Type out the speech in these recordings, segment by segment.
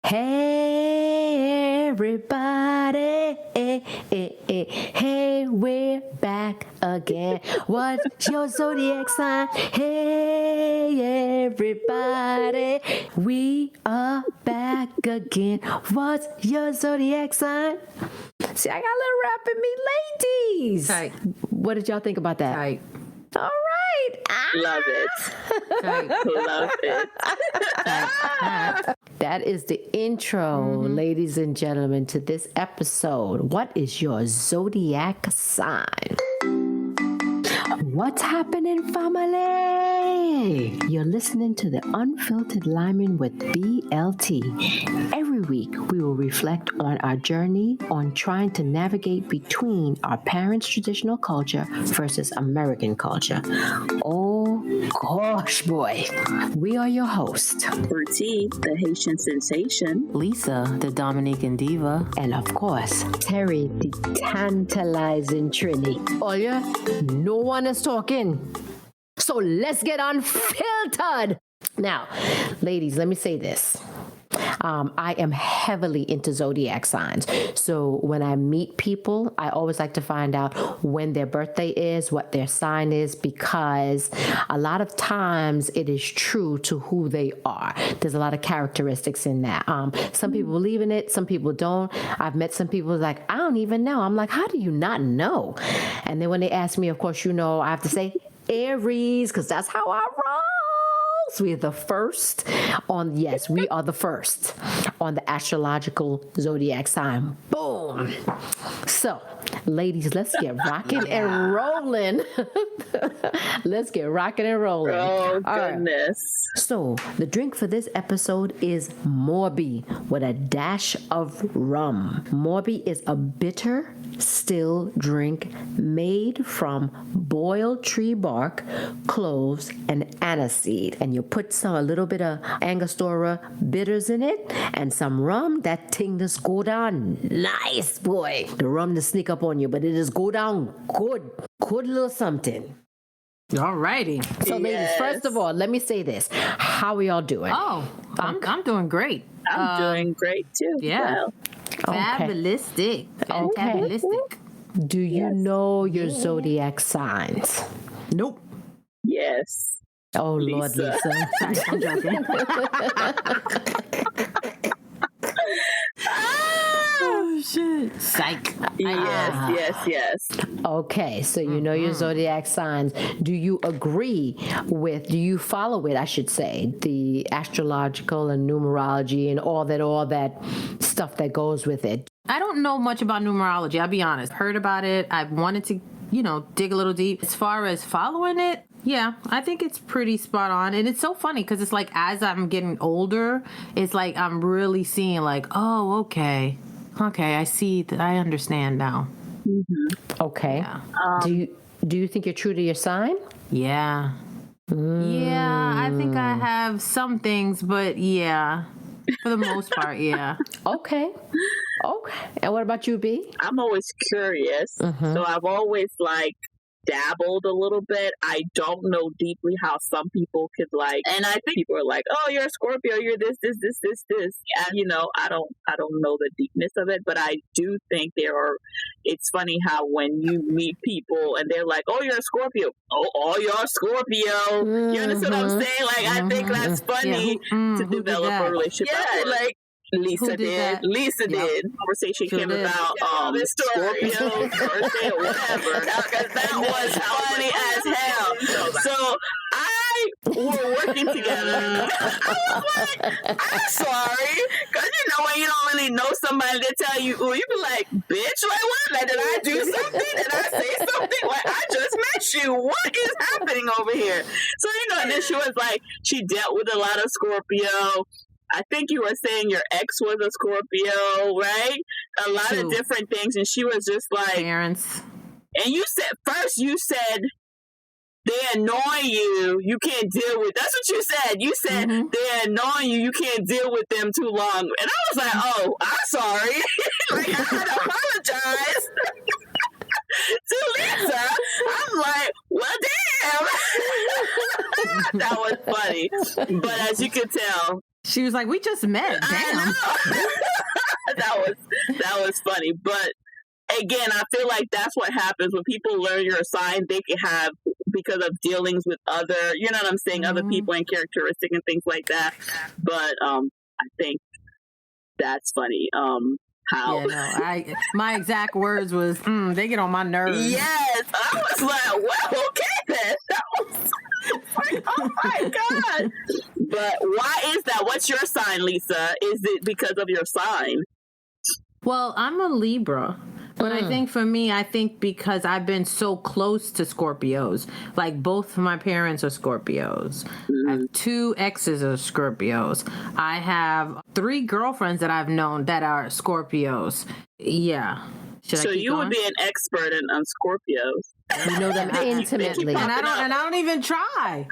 Hey, everybody. Hey, we're back again. What's your zodiac sign? Hey, everybody. We are back again. What's your zodiac sign? See, I got a little rap in me, ladies. Tight. What did y'all think about that? Tight. All right. Love it. Love it. That is the intro, ladies and gentlemen, to this episode. What is your zodiac sign? What's happening, family? You're listening to the Unfiltered Librarian with BLT. Every week, we will reflect on our journey on trying to navigate between our parents' traditional culture versus American culture. Oh, gosh, boy. We are your hosts. Bertide, the Haitian Sensation. Lisa, the Dominican Diva. And of course, Terry, the tantalizing Trini. Olya, no one is talking. So let's get unfiltered. Now, ladies, let me say this. I am heavily into zodiac signs. So when I meet people, I always like to find out when their birthday is, what their sign is, because a lot of times it is true to who they are. There's a lot of characteristics in that. Some people believe in it, some people don't. I've met some people like, I don't even know. I'm like, how do you not know? And then when they ask me, of course, you know, I have to say Aries, because that's how I roll. We are the first on, yes, we are the first on the astrological zodiac sign. Boom. So, ladies, let's get rocking and rolling. Let's get rocking and rolling. Oh, goodness. Right. So, the drink for this episode is Morbi with a dash of rum. Morbi is a bitter, still drink made from boiled tree bark, cloves, and aniseed. And you put a little bit of Angostura bitters in it and some rum. That thing just go down nice, boy. The rum to sneak up on you, but it just go down good. Good little something. All righty. So, ladies, first of all, let me say this. How are y'all doing? Oh, I'm doing great. I'm doing great, too. Yeah. Well, Fabulistic. Fantabulistic. Do you know your zodiac signs? Nope. yes. Oh, Lord, Lisa. Lisa. Sorry, I'm joking. Oh, shit. Psych. Yes. Okay, so you know your zodiac signs. Do you follow it, I should say, the astrological and numerology and all that stuff that goes with it? I don't know much about numerology, I'll be honest. Heard about it. I wanted to, dig a little deep. As far as following it, yeah, I think it's pretty spot on. And it's so funny because it's like as I'm getting older, it's like I'm really seeing like, oh, okay, I see that. I understand now. Mm-hmm. Okay. Yeah. Do you think you're true to your sign? Yeah. Yeah, I think I have some things, but yeah, for the most part, yeah. Okay. And what about you, B? I'm always curious. So I've always dabbled a little bit. I don't know deeply how some people could and I think people are like, oh, you're a Scorpio, you're this. And I don't know the deepness of it, but I do think it's funny how when you meet people and they're like, oh, you're a Scorpio. Oh, you're a Scorpio. You understand what I'm saying? I think that's funny to develop a relationship. Yeah, Lisa did. Conversation came about Scorpio's birthday or whatever. That was funny as hell. So we're working together. I was like, I'm sorry. Because when you don't really know somebody, they tell you, you be like, bitch, what? Did I do something? Did I say something? I just met you. What is happening over here? So, and then she was like, she dealt with a lot of Scorpio. I think you were saying your ex was a Scorpio, right? A lot of different things. And she was just like... Parents. And you said, they annoy you. You can't deal with... That's what you said. You said, they annoy you. You can't deal with them too long. And I was like, oh, I'm sorry. I had to apologize to Lisa. I'm like, well, damn. That was funny. But as you can tell, she was like, "We just met." Damn. that was funny. But again, I feel like that's what happens when people learn your sign. They can have, because of dealings with other, you know what I'm saying, other people and characteristics and things like that. But I think that's funny. How? Yeah, no, my exact words was, they get on my nerves. Yes, I was like, well, okay then. That was like, oh my God. But why is that? What's your sign, Lisa? Is it because of your sign? Well, I'm a Libra. But I think for me, because I've been so close to Scorpios, like both of my parents are Scorpios. I have 2 exes are Scorpios. I have 3 girlfriends that I've known that are Scorpios. Yeah. So you would be an expert on Scorpios. You know them intimately. And I don't even try.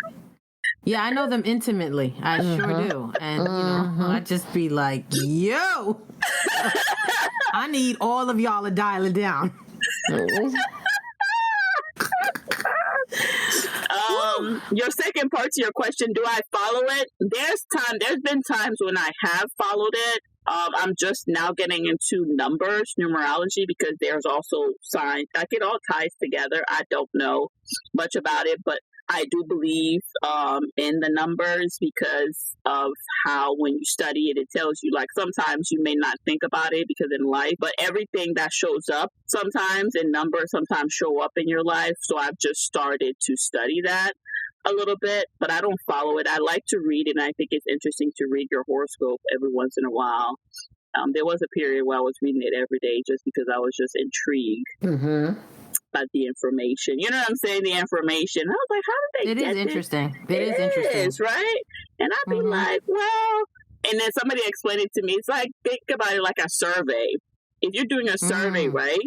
Yeah, I know them intimately. I sure do. And, you know, I just be like, yo, I need all of y'all to dial it down. Your second part to your question, do I follow it? There's been times when I have followed it. I'm just now getting into numbers, numerology, because there's also signs. Like, it all ties together. I don't know much about it, but I do believe in the numbers because of how, when you study it, it tells you, like, sometimes you may not think about it because in life, but everything that shows up sometimes in numbers sometimes show up in your life. So I've just started to study that a little bit, but I don't follow it. I like to read, and I think it's interesting to read your horoscope every once in a while. There was a period where I was reading it every day just because I was just intrigued. By the information, you know what I'm saying? The information. I was like, how did they get It is interesting. It is interesting, right? And I'd be like, well, and then somebody explained it to me. It's like, think about it like a survey. If you're doing a survey, right?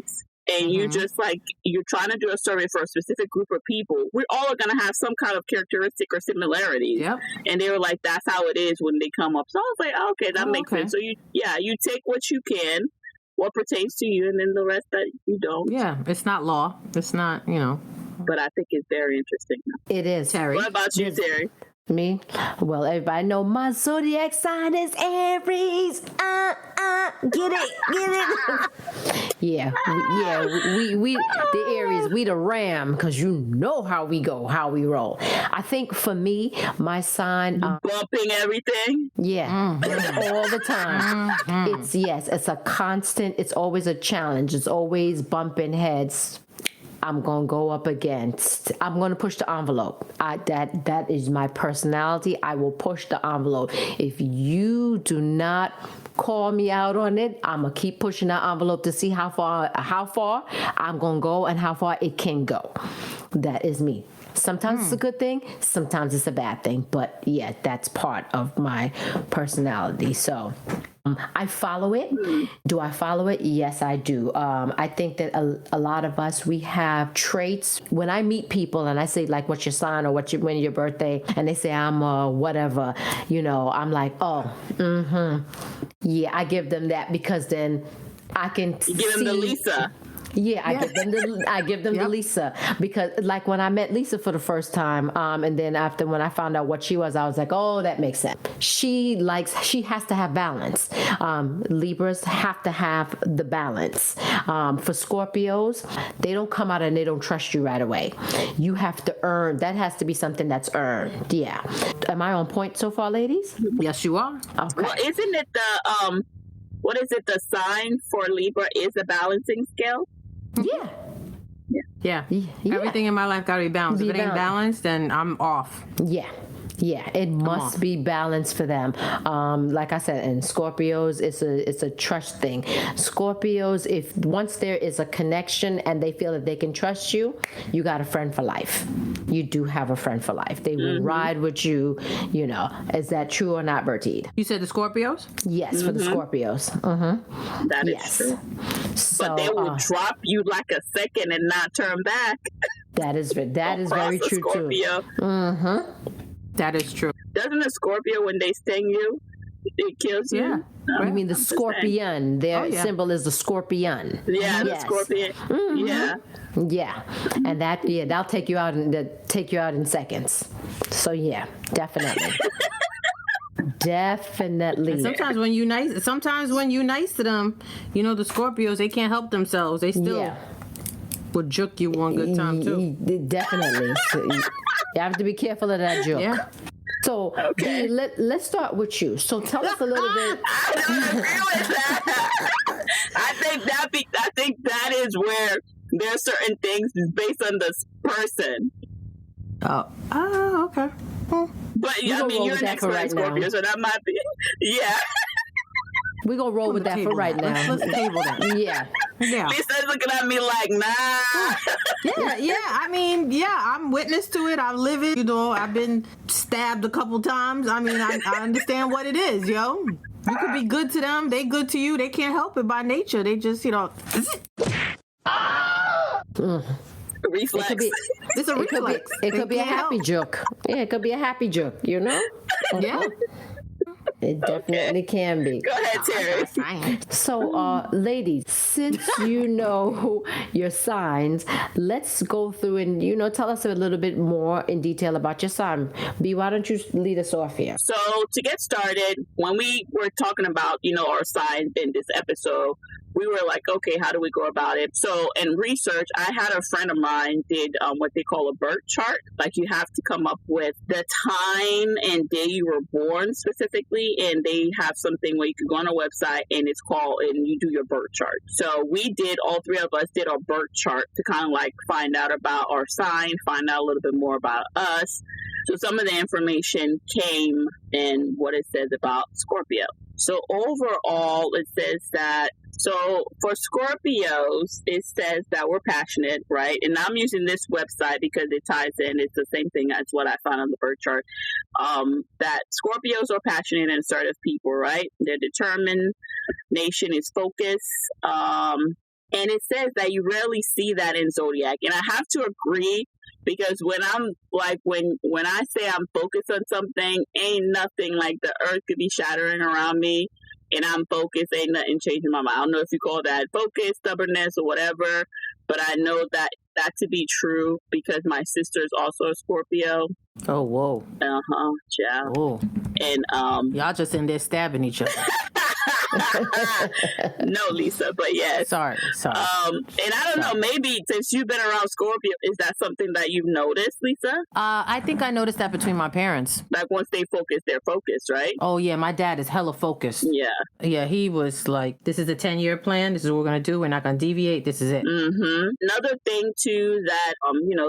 And you just like, you're trying to do a survey for a specific group of people, we're all going to have some kind of characteristic or similarities. Yep. And they were like, that's how it is when they come up. So I was like, oh, okay, that makes sense. So you take what you can, what pertains to you, and then the rest that you don't. Yeah, it's not law. It's not, you know. But I think it's very interesting. It is. Terry. What about you, Terry? Me? Well, everybody know my zodiac sign is Aries. Get it. Yeah, we the Aries, we the Ram, because you know how we go, how we roll. I think for me, my sign, bumping everything. Yeah, all the time. It's a constant. It's always a challenge. It's always bumping heads. I'm going to go up against, I'm going to push the envelope. That is my personality. I will push the envelope. If you do not call me out on it, I'm going to keep pushing that envelope to see how far I'm going to go and how far it can go. That is me. Sometimes it's a good thing, sometimes it's a bad thing, but yeah, that's part of my personality. So I follow it. Do I follow it? Yes, I do. I think that a lot of us, we have traits. When I meet people and I say, like, what's your sign or when your birthday, and they say I'm whatever, you know, I'm like, yeah, I give them that, because then I can give them the Lisa. Yeah, I give them the Lisa, because like when I met Lisa for the first time, and then after when I found out what she was, I was like, oh, that makes sense. She has to have balance. Libras have to have the balance. For Scorpios, they don't come out and they don't trust you right away. You have to earn. That has to be something that's earned. Yeah. Am I on point so far, ladies? Yes, you are. Okay. Well, isn't it the what is it? The sign for Libra is a balancing scale. Yeah. Everything in my life got to be balanced. If it ain't balanced, then I'm off. Yeah, it must be balanced for them. Like I said, in Scorpios, it's a trust thing. Scorpios, if once there is a connection and they feel that they can trust you, you got a friend for life. You do have a friend for life. They will ride with you, you know. Is that true or not, Bertide? You said the Scorpios? Yes, for the Scorpios. That is true. So, but they will drop you like a second and not turn back. That is very true Scorpio. Too. That is true. Doesn't a Scorpio, when they sting you, it kills you? Yeah. You mean the scorpion? Their symbol is the scorpion. Yeah, the scorpion. Yeah, and that'll take you out in seconds. So yeah, definitely. Definitely. And sometimes when you nice to them, the Scorpios, they can't help themselves. They still will juke you one good time too. Definitely. So you have to be careful of that joke. Yeah. So let's start with you. So tell us a little bit. I don't agree with that. I think that is where there are certain things based on this person. Oh, okay. But I mean, you're an expert Scorpio, so that might be, yeah. We're going to roll with that for right now. Let's table that. Yeah. Lisa's looking at me like, nah. Yeah. I mean, I'm witness to it. I live it. I've been stabbed a couple times. I mean, I understand what it is, yo. You could be good to them. They good to you. They can't help it by nature. They just, reflex. It's a reflex. It could be a happy joke. Yeah, it could be a happy joke, Yeah. It definitely can be. Go ahead, Terry. So, ladies, since you know your signs, let's go through and, tell us a little bit more in detail about your sign. B, why don't you lead us off here? So, to get started, when we were talking about, our signs in this episode, we were like, okay, how do we go about it? So in research, I had a friend of mine did what they call a birth chart. Like you have to come up with the time and day you were born specifically. And they have something where you can go on a website and it's called, and you do your birth chart. So all three of us did our birth chart to kind of like find out about our sign, find out a little bit more about us. So some of the information came in what it says about Scorpio. So overall, it says that, so for Scorpios, it says that we're passionate, right? And I'm using this website because it ties in. It's the same thing as what I found on the birth chart. That Scorpios are passionate and assertive people, right? They're determined. Nation is focused. And it says that you rarely see that in Zodiac. And I have to agree, because when I'm like, when I say I'm focused on something, ain't nothing like the earth could be shattering around me and I'm focused, ain't nothing changing my mind. I don't know if you call that focus, stubbornness, or whatever, but I know that to be true because my sister is also a Scorpio. Oh, whoa. Yeah. Oh. And y'all just in there stabbing each other. No, Lisa, but yes. Sorry. And I don't know, maybe since you've been around Scorpio, is that something that you've noticed, Lisa? I think I noticed that between my parents. Like once they focus, they're focused, right? Oh yeah, my dad is hella focused. Yeah, he was like, this is a 10-year plan. This is what we're gonna do. We're not gonna deviate. This is it. Mm-hmm. Another thing too that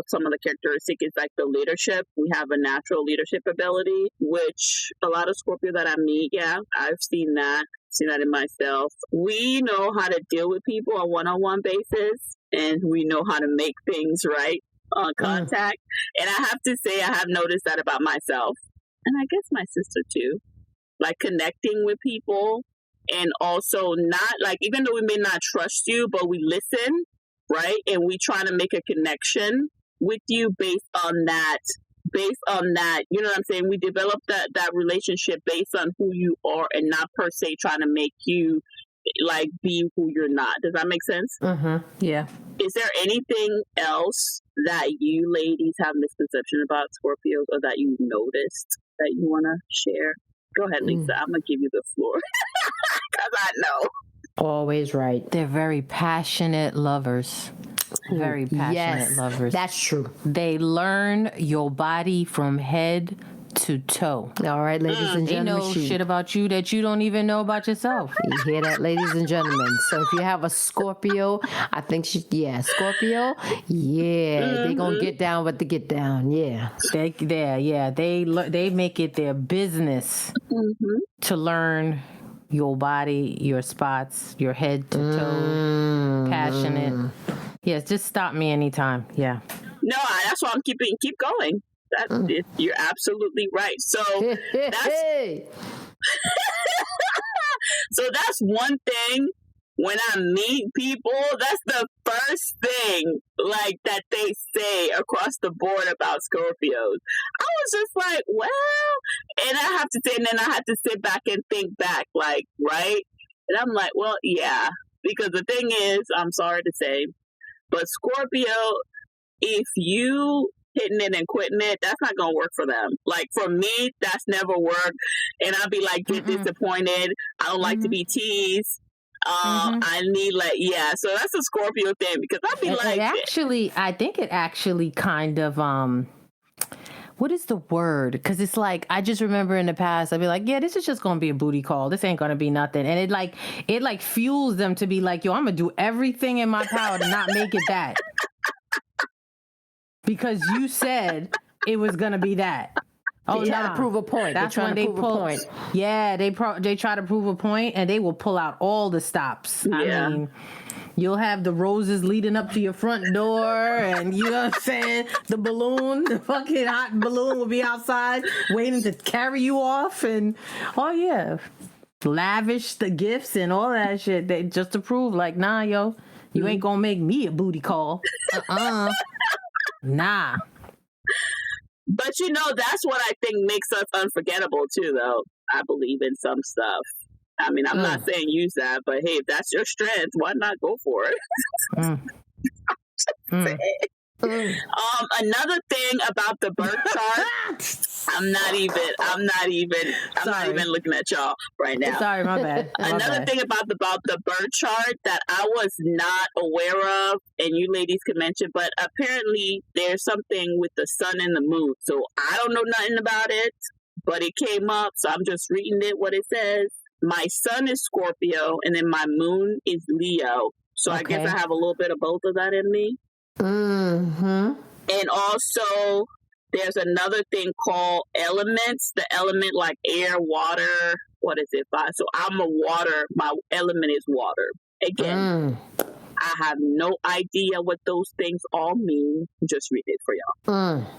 some of the characteristic is like the leadership. We have a natural leadership ability, which a lot of Scorpio that I meet, I've seen that in myself. We know how to deal with people on one-on-one basis, and we know how to make things right on contact. And I have to say, I have noticed that about myself, and I guess my sister too. Like connecting with people, and also not like, even though we may not trust you, but we listen, right? And we try to make a connection with you based on that, you know what I'm saying? We develop that relationship based on who you are and not per se trying to make you like be who you're not. Does that make sense? Yeah. Is there anything else that you ladies have misconception about Scorpios or that you noticed that you want to share? Go ahead, Lisa. I'm going to give you the floor because I know. Always right. They're very passionate lovers. Very passionate lovers. That's true. They learn your body from head to toe. All right, ladies and gentlemen. They know shit about you that you don't even know about yourself. You hear that, ladies and gentlemen? So if you have a Scorpio, I think Scorpio, they gonna get down with the get down, They make it their business to learn your body, your spots, your head to toe, passionate. Yes, just stop me anytime. Yeah. No, that's why I'm keep going. You're absolutely right. So that's one thing. When I meet people, that's the first thing like that they say across the board about Scorpios. I was just like, well, and I have to say, and then I had to sit back and think back, like, right? And I'm like, well, yeah, because the thing is, I'm sorry to say, but Scorpio, if you hitting it and quitting it, that's not going to work for them. Like, for me, that's never worked. And I'll be like, get disappointed. I don't like to be teased. I need so that's a Scorpio thing, because I'd be I think it actually kind of, what is the word? Because it's like, I just remember in the past, I'd be like, yeah, this is just going to be a booty call. This ain't going to be nothing. And it fuels them to be like, yo, I'm going to do everything in my power to not make it that. Because you said it was going to be that. Oh, try to prove a point. That's when they pull. Point. Yeah, they try to prove a point, and they will pull out all the stops. Yeah. I mean, you'll have the roses leading up to your front door, and you know what I'm saying? The balloon, the fucking hot balloon will be outside waiting to carry you off, and lavish the gifts and all that shit. They just to prove, like, nah, yo, you ain't gonna make me a booty call. Nah. But that's what I think makes us unforgettable too, though. I believe in some stuff. I mean, I'm not saying use that, but hey, if that's your strength, why not go for it? Another thing about the birth chart, I'm not even looking at y'all right now. Sorry, my bad. Another thing about the birth chart that I was not aware of, and you ladies could mention, but apparently there's something with the sun and the moon. So I don't know nothing about it, but it came up, so I'm just reading it, what it says. My sun is Scorpio, and then my moon is Leo. So I guess I have a little bit of both of that in me. Mm-hmm. And also, there's another thing called elements. The element like air, water. What is it? So I'm a water. My element is water. Again, I have no idea what those things all mean. Just read it for y'all.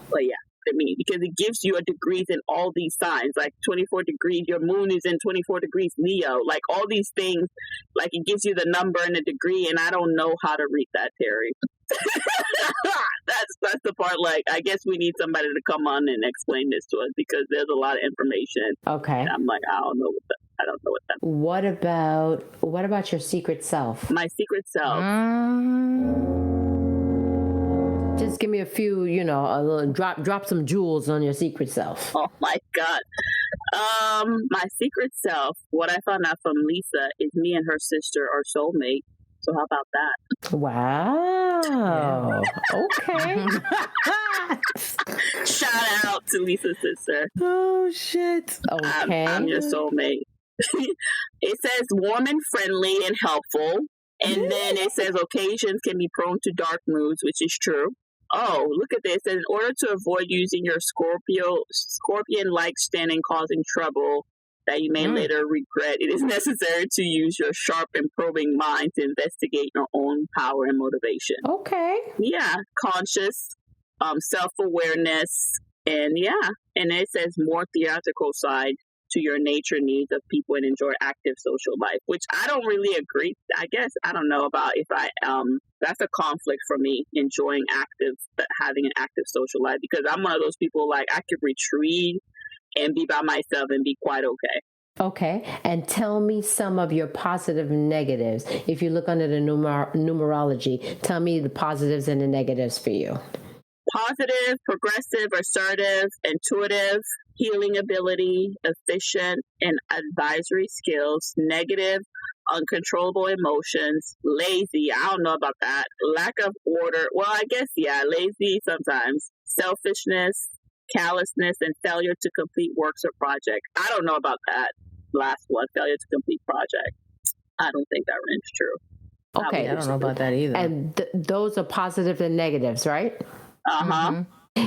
But yeah. I mean, because it gives you a degrees in all these signs, like 24 degrees, your moon is in 24 degrees Leo, like all these things, like it gives you the number and the degree, and I don't know how to read that, Terry. That's the part, like, I guess we need somebody to come on and explain this to us, because there's a lot of information. Okay. And I'm like, I don't know what that What about your secret self? My secret self. Just give me a few, drop some jewels on your secret self. Oh my God. My secret self, what I found out from Lisa is me and her sister are soulmates. So how about that? Wow. Okay. Shout out to Lisa's sister. Oh shit. Okay. I'm your soulmate. It says warm and friendly and helpful. And then it says occasions can be prone to dark moods, which is true. Oh, look at this. In order to avoid using your Scorpion-like standing causing trouble that you may later regret, it is necessary to use your sharp and probing mind to investigate your own power and motivation. Okay. Yeah. Conscious, self-awareness, and it says more theatrical side to your nature needs of people and enjoy active social life, which I don't really agree. I guess I don't know about if I that's a conflict for me, having an active social life, because I'm one of those people, like, I could retreat and be by myself and be quite okay. Okay, and tell me some of your positive and negatives. If you look under the numerology, tell me the positives and the negatives for you. Positive, progressive, assertive, intuitive, healing ability, efficient, and advisory skills. Negative, uncontrollable emotions, lazy. I don't know about that. Lack of order. Well, I guess, lazy sometimes. Selfishness, callousness, and failure to complete works or projects. I don't know about that last one, failure to complete project. I don't think that rings true. Okay. I don't know about that either. And those are positives and negatives, right? Uh-huh. Mm-hmm.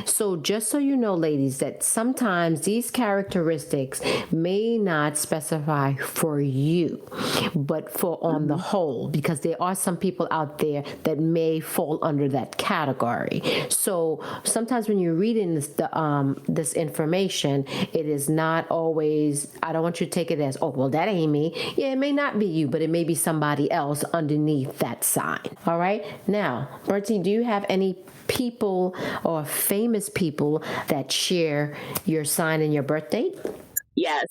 So just so you know, ladies, that sometimes these characteristics may not specify for you, but for on the whole, because there are some people out there that may fall under that category. So sometimes when you're reading this information, it is not always, I don't want you to take it as, oh, well, that ain't me. Yeah, it may not be you, but it may be somebody else underneath that sign. All right. Now, Bertie, do you have any people or famous people that share your sign and your birth date? Yes.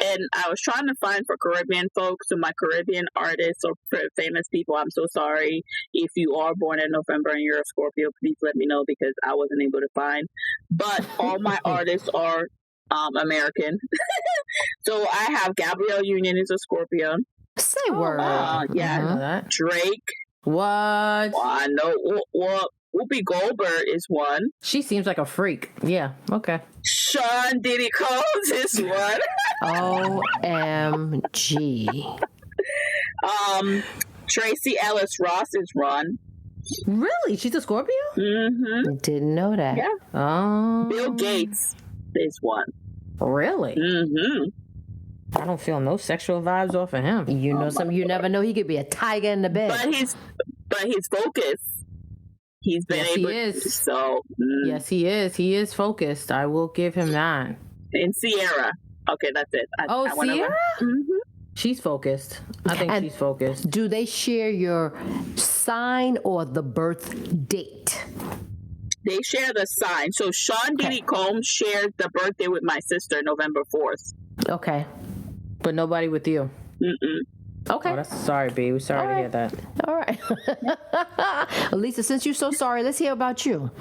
and I was trying to find for Caribbean folks, so my Caribbean artists or famous people, I'm so sorry. If you are born in November and you're a Scorpio, please let me know because I wasn't able to find. But all my artists are American. So I have Gabrielle Union is a Scorpio. Say word. Yeah. Drake. What? I know. Whoopi Goldberg is one. She seems like a freak. Yeah. Okay. Sean Diddy Combs is one. OMG. Tracy Ellis Ross is one. Really? She's a Scorpio? Mm-hmm. Didn't know that. Yeah. Oh. Bill Gates is one. Really? Mm-hmm. I don't feel no sexual vibes off of him. You know something. You never know. He could be a tiger in the bed. But he's focused. He's been able. He is. So. Yes, he is. He is focused. I will give him that. And Sierra. Okay, that's it. Sierra? Mm-hmm. She's focused. I think she's focused. Do they share your sign or the birth date? They share the sign. So Sean Diddy Combs shared the birthday with my sister, November 4th. Okay. But nobody with you. Mm-mm. Okay. Oh, sorry, B. We're sorry to hear that. All right. Lisa, since you're so sorry, let's hear about you.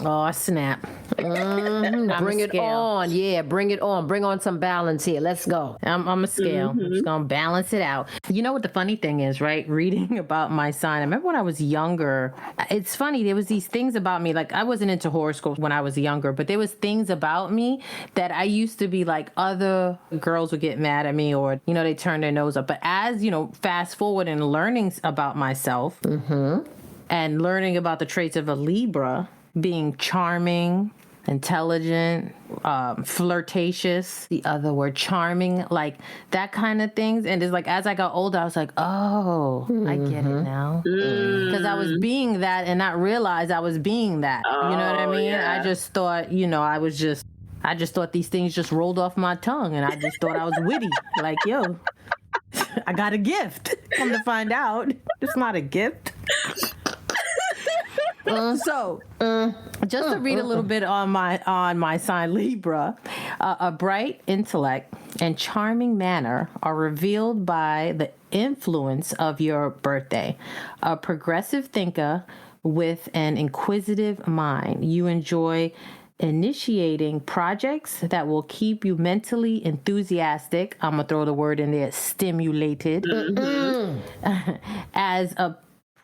Oh, snap. Bring it on. Yeah, bring it on. Bring on some balance here. Let's go. I'm a scale. I'm just going to balance it out. You know what the funny thing is, right? Reading about my sign. I remember when I was younger, it's funny. There was these things about me. Like, I wasn't into horoscopes when I was younger, but there was things about me that I used to be like, other girls would get mad at me or, you know, they turn their nose up. But as, you know, fast forward and learning about myself and learning about the traits of a Libra, being charming, intelligent, flirtatious, the other word, charming, like that kind of things. And it's like, as I got older, I was like, oh, I get it now. Because I was being that and not realize I was being that. You know what I mean? Yeah. I just thought, you know, I just thought these things just rolled off my tongue and I just thought I was witty. Like, yo, I got a gift. Come to find out, it's not a gift. So, just to read a little bit on my sign Libra, a bright intellect and charming manner are revealed by the influence of your birthday. A progressive thinker with an inquisitive mind. You enjoy initiating projects that will keep you mentally enthusiastic. I'm gonna throw the word in there, stimulated. As a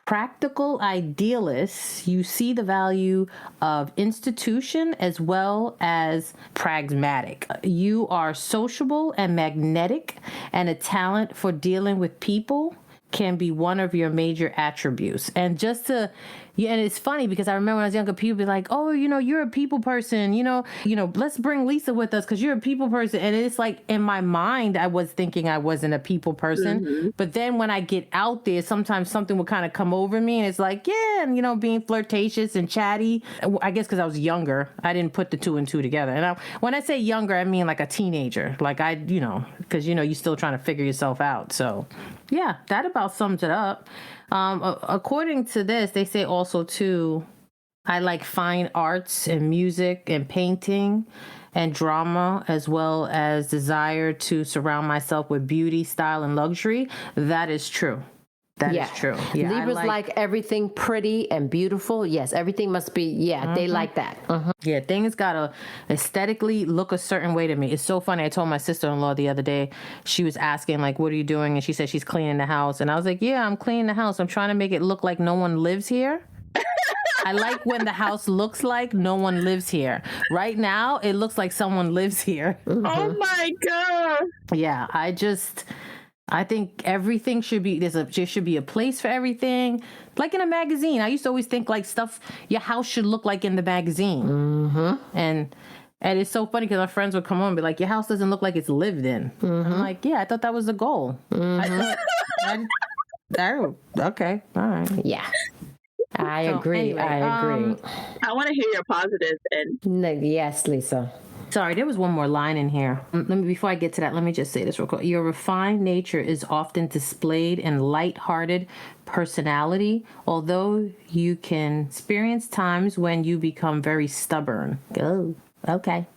practical idealist, you see the value of institution as well as pragmatic. You are sociable and magnetic, and a talent for dealing with people can be one of your major attributes. And just to, yeah, and it's funny because I remember when I was younger, people be like, oh, you know, you're a people person, you know, let's bring Lisa with us because you're a people person. And it's like, in my mind, I was thinking I wasn't a people person. But then when I get out there, sometimes something would kind of come over me and it's like, yeah, and, you know, being flirtatious and chatty. I guess because I was younger, I didn't put the two and two together. And when I say younger, I mean like a teenager. Like because, you're still trying to figure yourself out. So yeah, that about sums it up. According to this, they say also too, I like fine arts and music and painting and drama, as well as desire to surround myself with beauty, style, and luxury. That is true. That is true. Yeah, Libras like everything pretty and beautiful. Yes, everything must be, they like that. Yeah, things gotta aesthetically look a certain way to me. It's so funny. I told my sister-in-law the other day, she was asking, like, what are you doing? And she said she's cleaning the house. And I was like, yeah, I'm cleaning the house. I'm trying to make it look like no one lives here. I like when the house looks like no one lives here. Right now, it looks like someone lives here. Oh my God. Yeah, I think everything should be, there should be a place for everything. Like in a magazine. I used to always think like stuff your house should look like in the magazine. And it's so funny because our friends would come on and be like, your house doesn't look like it's lived in. I'm like, yeah, I thought that was the goal. Okay, all right. Yeah. I agree. Anyway, I agree. I want to hear your positives and yes, Lisa. Sorry, there was one more line in here. Before I get to that, let me just say this real quick. Your refined nature is often displayed in light-hearted personality, although you can experience times when you become very stubborn. Oh, okay.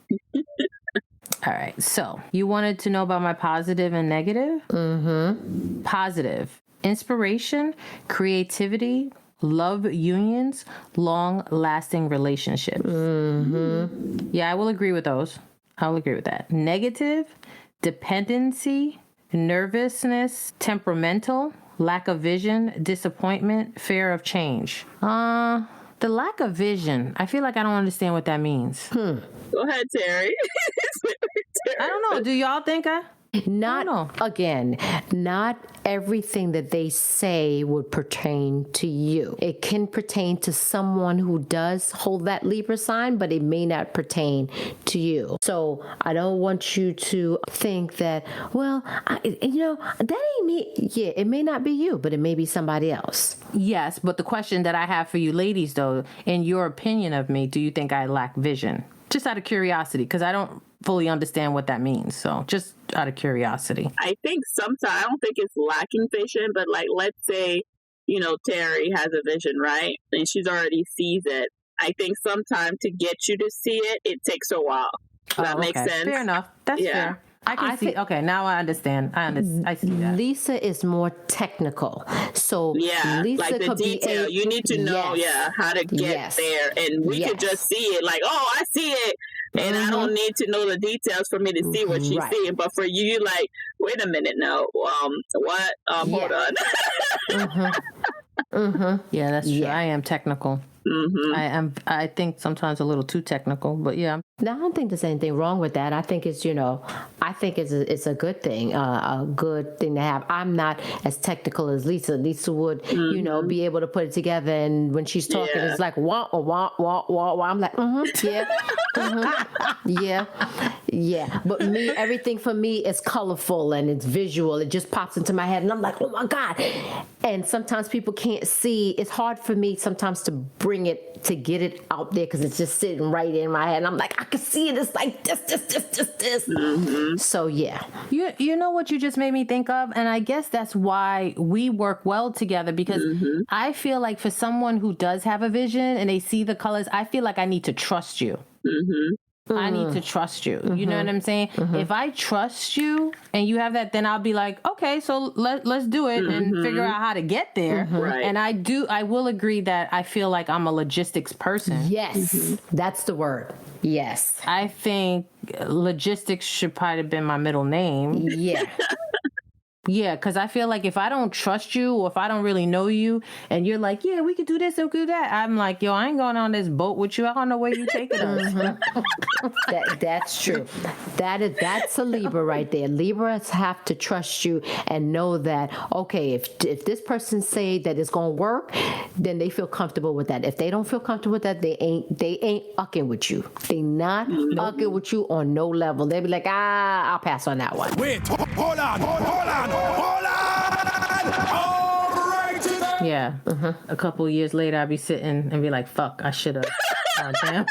All right. So you wanted to know about my positive and negative? Mm-hmm. Positive. Inspiration, creativity, love unions, long-lasting relationships. Mm-hmm. Yeah, I will agree with those. I'll agree with that. Negative, dependency, nervousness, temperamental, lack of vision, disappointment, fear of change. The lack of vision, I feel like I don't understand what that means. Go ahead, Terry. I don't know. Do y'all think Not everything that they say would pertain to you. It can pertain to someone who does hold that Libra sign, but it may not pertain to you. So I don't want you to think that, well, that ain't me. Yeah, it may not be you, but it may be somebody else. Yes, but the question that I have for you ladies, though, in your opinion of me, do you think I lack vision? Just out of curiosity, because I don't fully understand what that means. So just out of curiosity. I think sometimes, I don't think it's lacking vision, but like, let's say, Terry has a vision, right? And she's already sees it. I think sometimes to get you to see it, it takes a while. Does that make sense? Fair enough. That's fair. I see. Okay, now I understand. I see that. Lisa is more technical, so Lisa like the could detail. be you need to know, how to get there, and we could just see it. Like, oh, I see it, and I don't need to know the details for me to see what she's seeing. But for you, you're like, wait a minute, now, what? Hold on. Yeah, that's true. I am technical. Mm-hmm. I think sometimes a little too technical, but yeah. No, I don't think there's anything wrong with that. I think it's, it's a good thing, a good thing to have. I'm not as technical as Lisa. Lisa would, be able to put it together. And when she's talking, it's like, wah, wah, wah, wah, wah. I'm like, yeah. But everything for me is colorful and it's visual. It just pops into my head and I'm like, oh my God. And sometimes people can't see. It's hard for me sometimes to to get it out there because it's just sitting right in my head. And I'm like, I can see it. It's like this. Mm-hmm. So, yeah. You know what you just made me think of? And I guess that's why we work well together, because I feel like for someone who does have a vision and they see the colors, I feel like I need to trust you. Mm-hmm. I need to trust you. You know what I'm saying? If I trust you and you have that, then I'll be like, okay, so let's do it and figure out how to get there. Right. And I will agree that I feel like I'm a logistics person. Yes, that's the word. Yes. I think logistics should probably have been my middle name. Yeah. Yeah, because I feel like if I don't trust you or if I don't really know you and you're like, yeah, we could do this or we could do that, I'm like, yo, I ain't going on this boat with you. I don't know where you taking us. That's true. That's a Libra right there. Libras have to trust you and know that, okay, if this person say that it's going to work, then they feel comfortable with that. If they don't feel comfortable with that, they ain't ucking with you. They not ucking with you on no level. They be like, I'll pass on that one. Wait, hold on. Yeah. A couple of years later, I'll be sitting and be like, fuck, I should have. Oh, damn.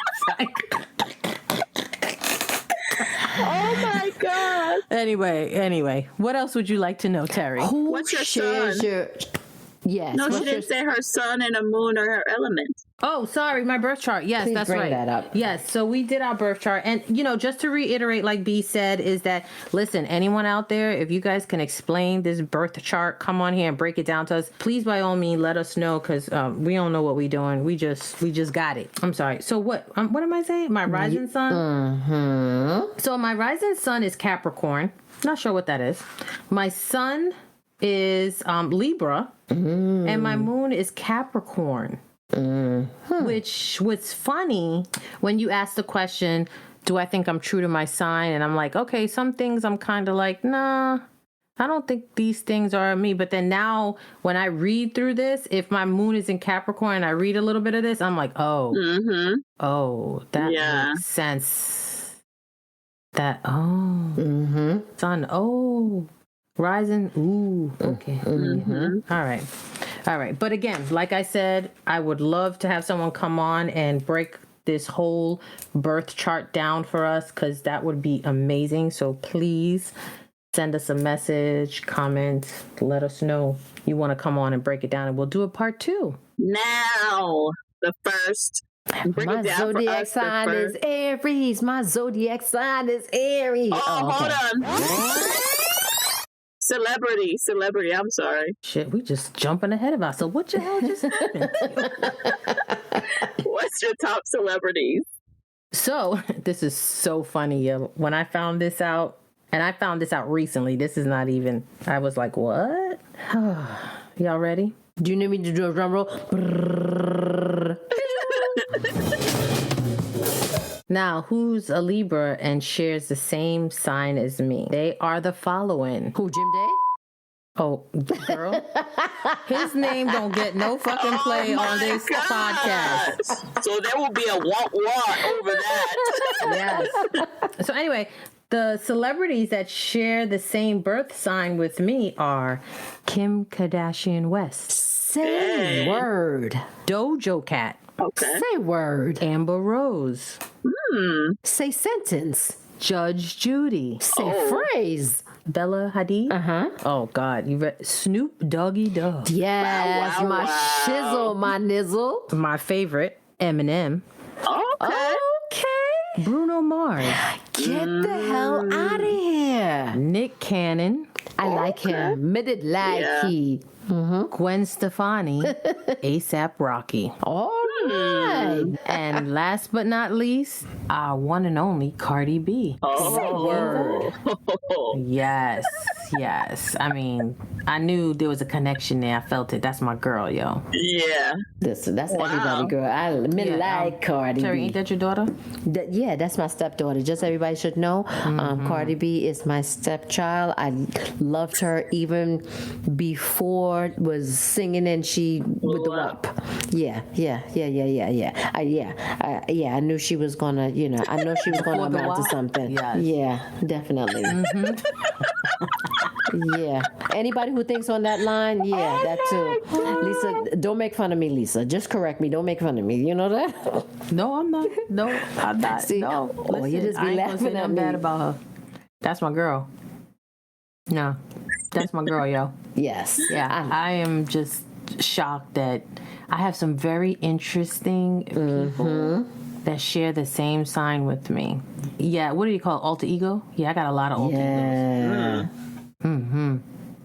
Oh my God. Anyway, what else would you like to know, Terry? What's your sun? Yes. No, she didn't say her sun and a moon or her element. Oh, sorry, my birth chart. Yes, Please that's bring right. that up. Yes, so we did our birth chart. And, just to reiterate, like B said, is that, listen, anyone out there, if you guys can explain this birth chart, come on here and break it down to us. Please, by all means, let us know, because we don't know what we're doing. We just got it. I'm sorry. So what am I saying? My rising sun? So my rising sun is Capricorn. Not sure what that is. My sun is Libra. And my moon is Capricorn. Which was funny when you asked the question, do I think I'm true to my sign? And I'm like, okay, some things I'm kind of like, nah, I don't think these things are me. But then now when I read through this, if my moon is in Capricorn and I read a little bit of this, I'm like, that makes sense. Sun, rising, okay. All right. But again, like I said, I would love to have someone come on and break this whole birth chart down for us, because that would be amazing. So please send us a message, comment, let us know you want to come on and break it down, and we'll do a part 2. Now, the first Break My it down for zodiac us, sign is Aries. My zodiac sign is Aries. Hold on. Celebrity. I'm sorry. Shit, we just jumping ahead of us. So what the hell just happened? What's your top celebrities? So this is so funny, yo. When I found this out, and I found this out recently. This is not even. I was like, what? Y'all ready? Do you need me to do a drum roll? Now, who's a Libra and shares the same sign as me? They are the following. Who, Jim Day? Oh, girl. His name don't get no fucking play on this podcast. So there will be a what over that. Yes. So anyway, the celebrities that share the same birth sign with me are Kim Kardashian West. Say word. Dojo Cat. Okay. Say word. Amber Rose. Say sentence. Judge Judy. Say phrase. Bella Hadid. Oh God, you read Snoop Doggy Dogg. Yes, Wow. my shizzle, my nizzle. My favorite, Eminem. Okay. Okay. Bruno Mars. Get the hell out of here. Nick Cannon. I like him. Mid it like Yeah. he. Gwen Stefani. ASAP Rocky. All right. And last but not least, our one and only Cardi B. Oh. Yes. I mean, I knew there was a connection there. I felt it. That's my girl, yo. Yeah. Listen, that's everybody, girl. I like Cardi Terry, B. ain't that your daughter? Yeah, that's my stepdaughter. Just everybody should know. Cardi B is my stepchild. I loved her even before was singing and she with the WAP. Yeah. I knew she was gonna, I know she was gonna Before the amount to WAP? something. Yes. Yeah, definitely. Yeah. Anybody who thinks on that line, yeah, that too. Lisa, don't make fun of me, Lisa. Just correct me. Don't make fun of me. You know that? No, I'm not. No, I'm not. See, no. you just be I ain't gonna laughing say at nothing me. bad about her. That's my girl. No, that's my girl, yo. Yes. Yeah, I am just shocked that I have some very interesting people that share the same sign with me. Yeah, what do you call it? Alter ego? Yeah, I got a lot of alter egos. Yeah.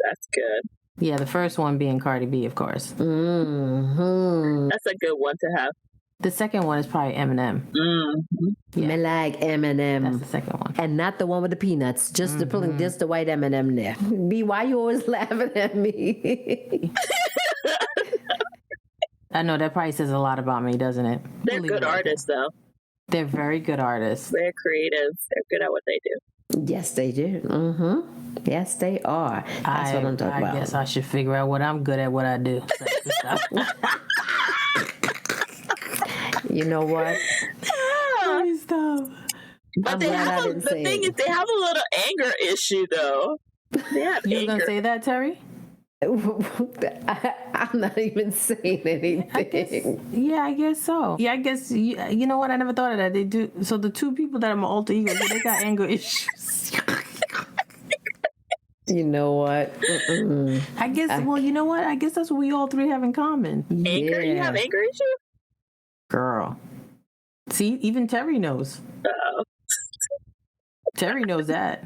That's good. Yeah, the first one being Cardi B, of course. That's a good one to have. The second one is probably Eminem. Me like That's Eminem. the second one. And not the one with the peanuts. Just the pulling, just the white Eminem there. B, why you always laughing at me? I know that probably says a lot about me, doesn't it? They're We'll leave good it like artists, that. though. They're very good artists. They're creative. They're good at what they do. Yes, they do. Yes, they are. That's what I'm talking about. I guess I should figure out what I'm good at, what I do. You know what? Stop. But I'm they glad I have didn't the say thing it. is, they have a little anger issue, though. They have You were anger. gonna say that, Terry? I'm not even saying anything. I guess so. Yeah, I guess you know what? I never thought of that. They do. So the two people that are my alter ego, they got anger issues. You know what? I guess. Well, you know what? I guess that's what we all three have in common. Anger? You have anger issue? Girl. See, even Terry knows. Uh-oh. Terry knows that.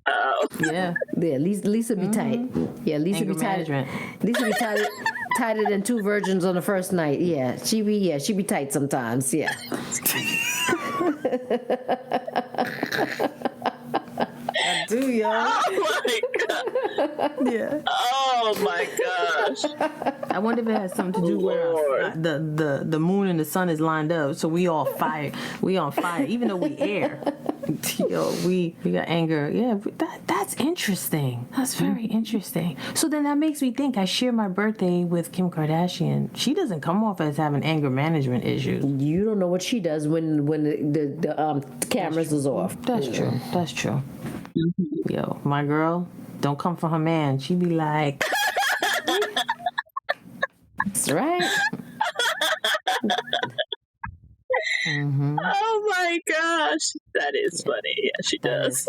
Oh. Yeah. Yeah, Lisa be tight. Yeah, Lisa Anger be tight. management. Lisa be tighter than two virgins on the first night. Yeah, she be tight sometimes. Yeah. I do, y'all. Oh my god. Yeah. Oh my gosh. I wonder if it has something to do with the moon and the sun is lined up, so we all fire. We on fire, even though we air. Yo, we got anger. Yeah, that's interesting. That's very interesting. So then that makes me think I share my birthday with Kim Kardashian. She doesn't come off as having anger management issues. You don't know what she does when the cameras is off. That's true. That's true. Yo, my girl, don't come for her man. She be like, That's right. Oh my gosh. That is funny. Yeah, she does.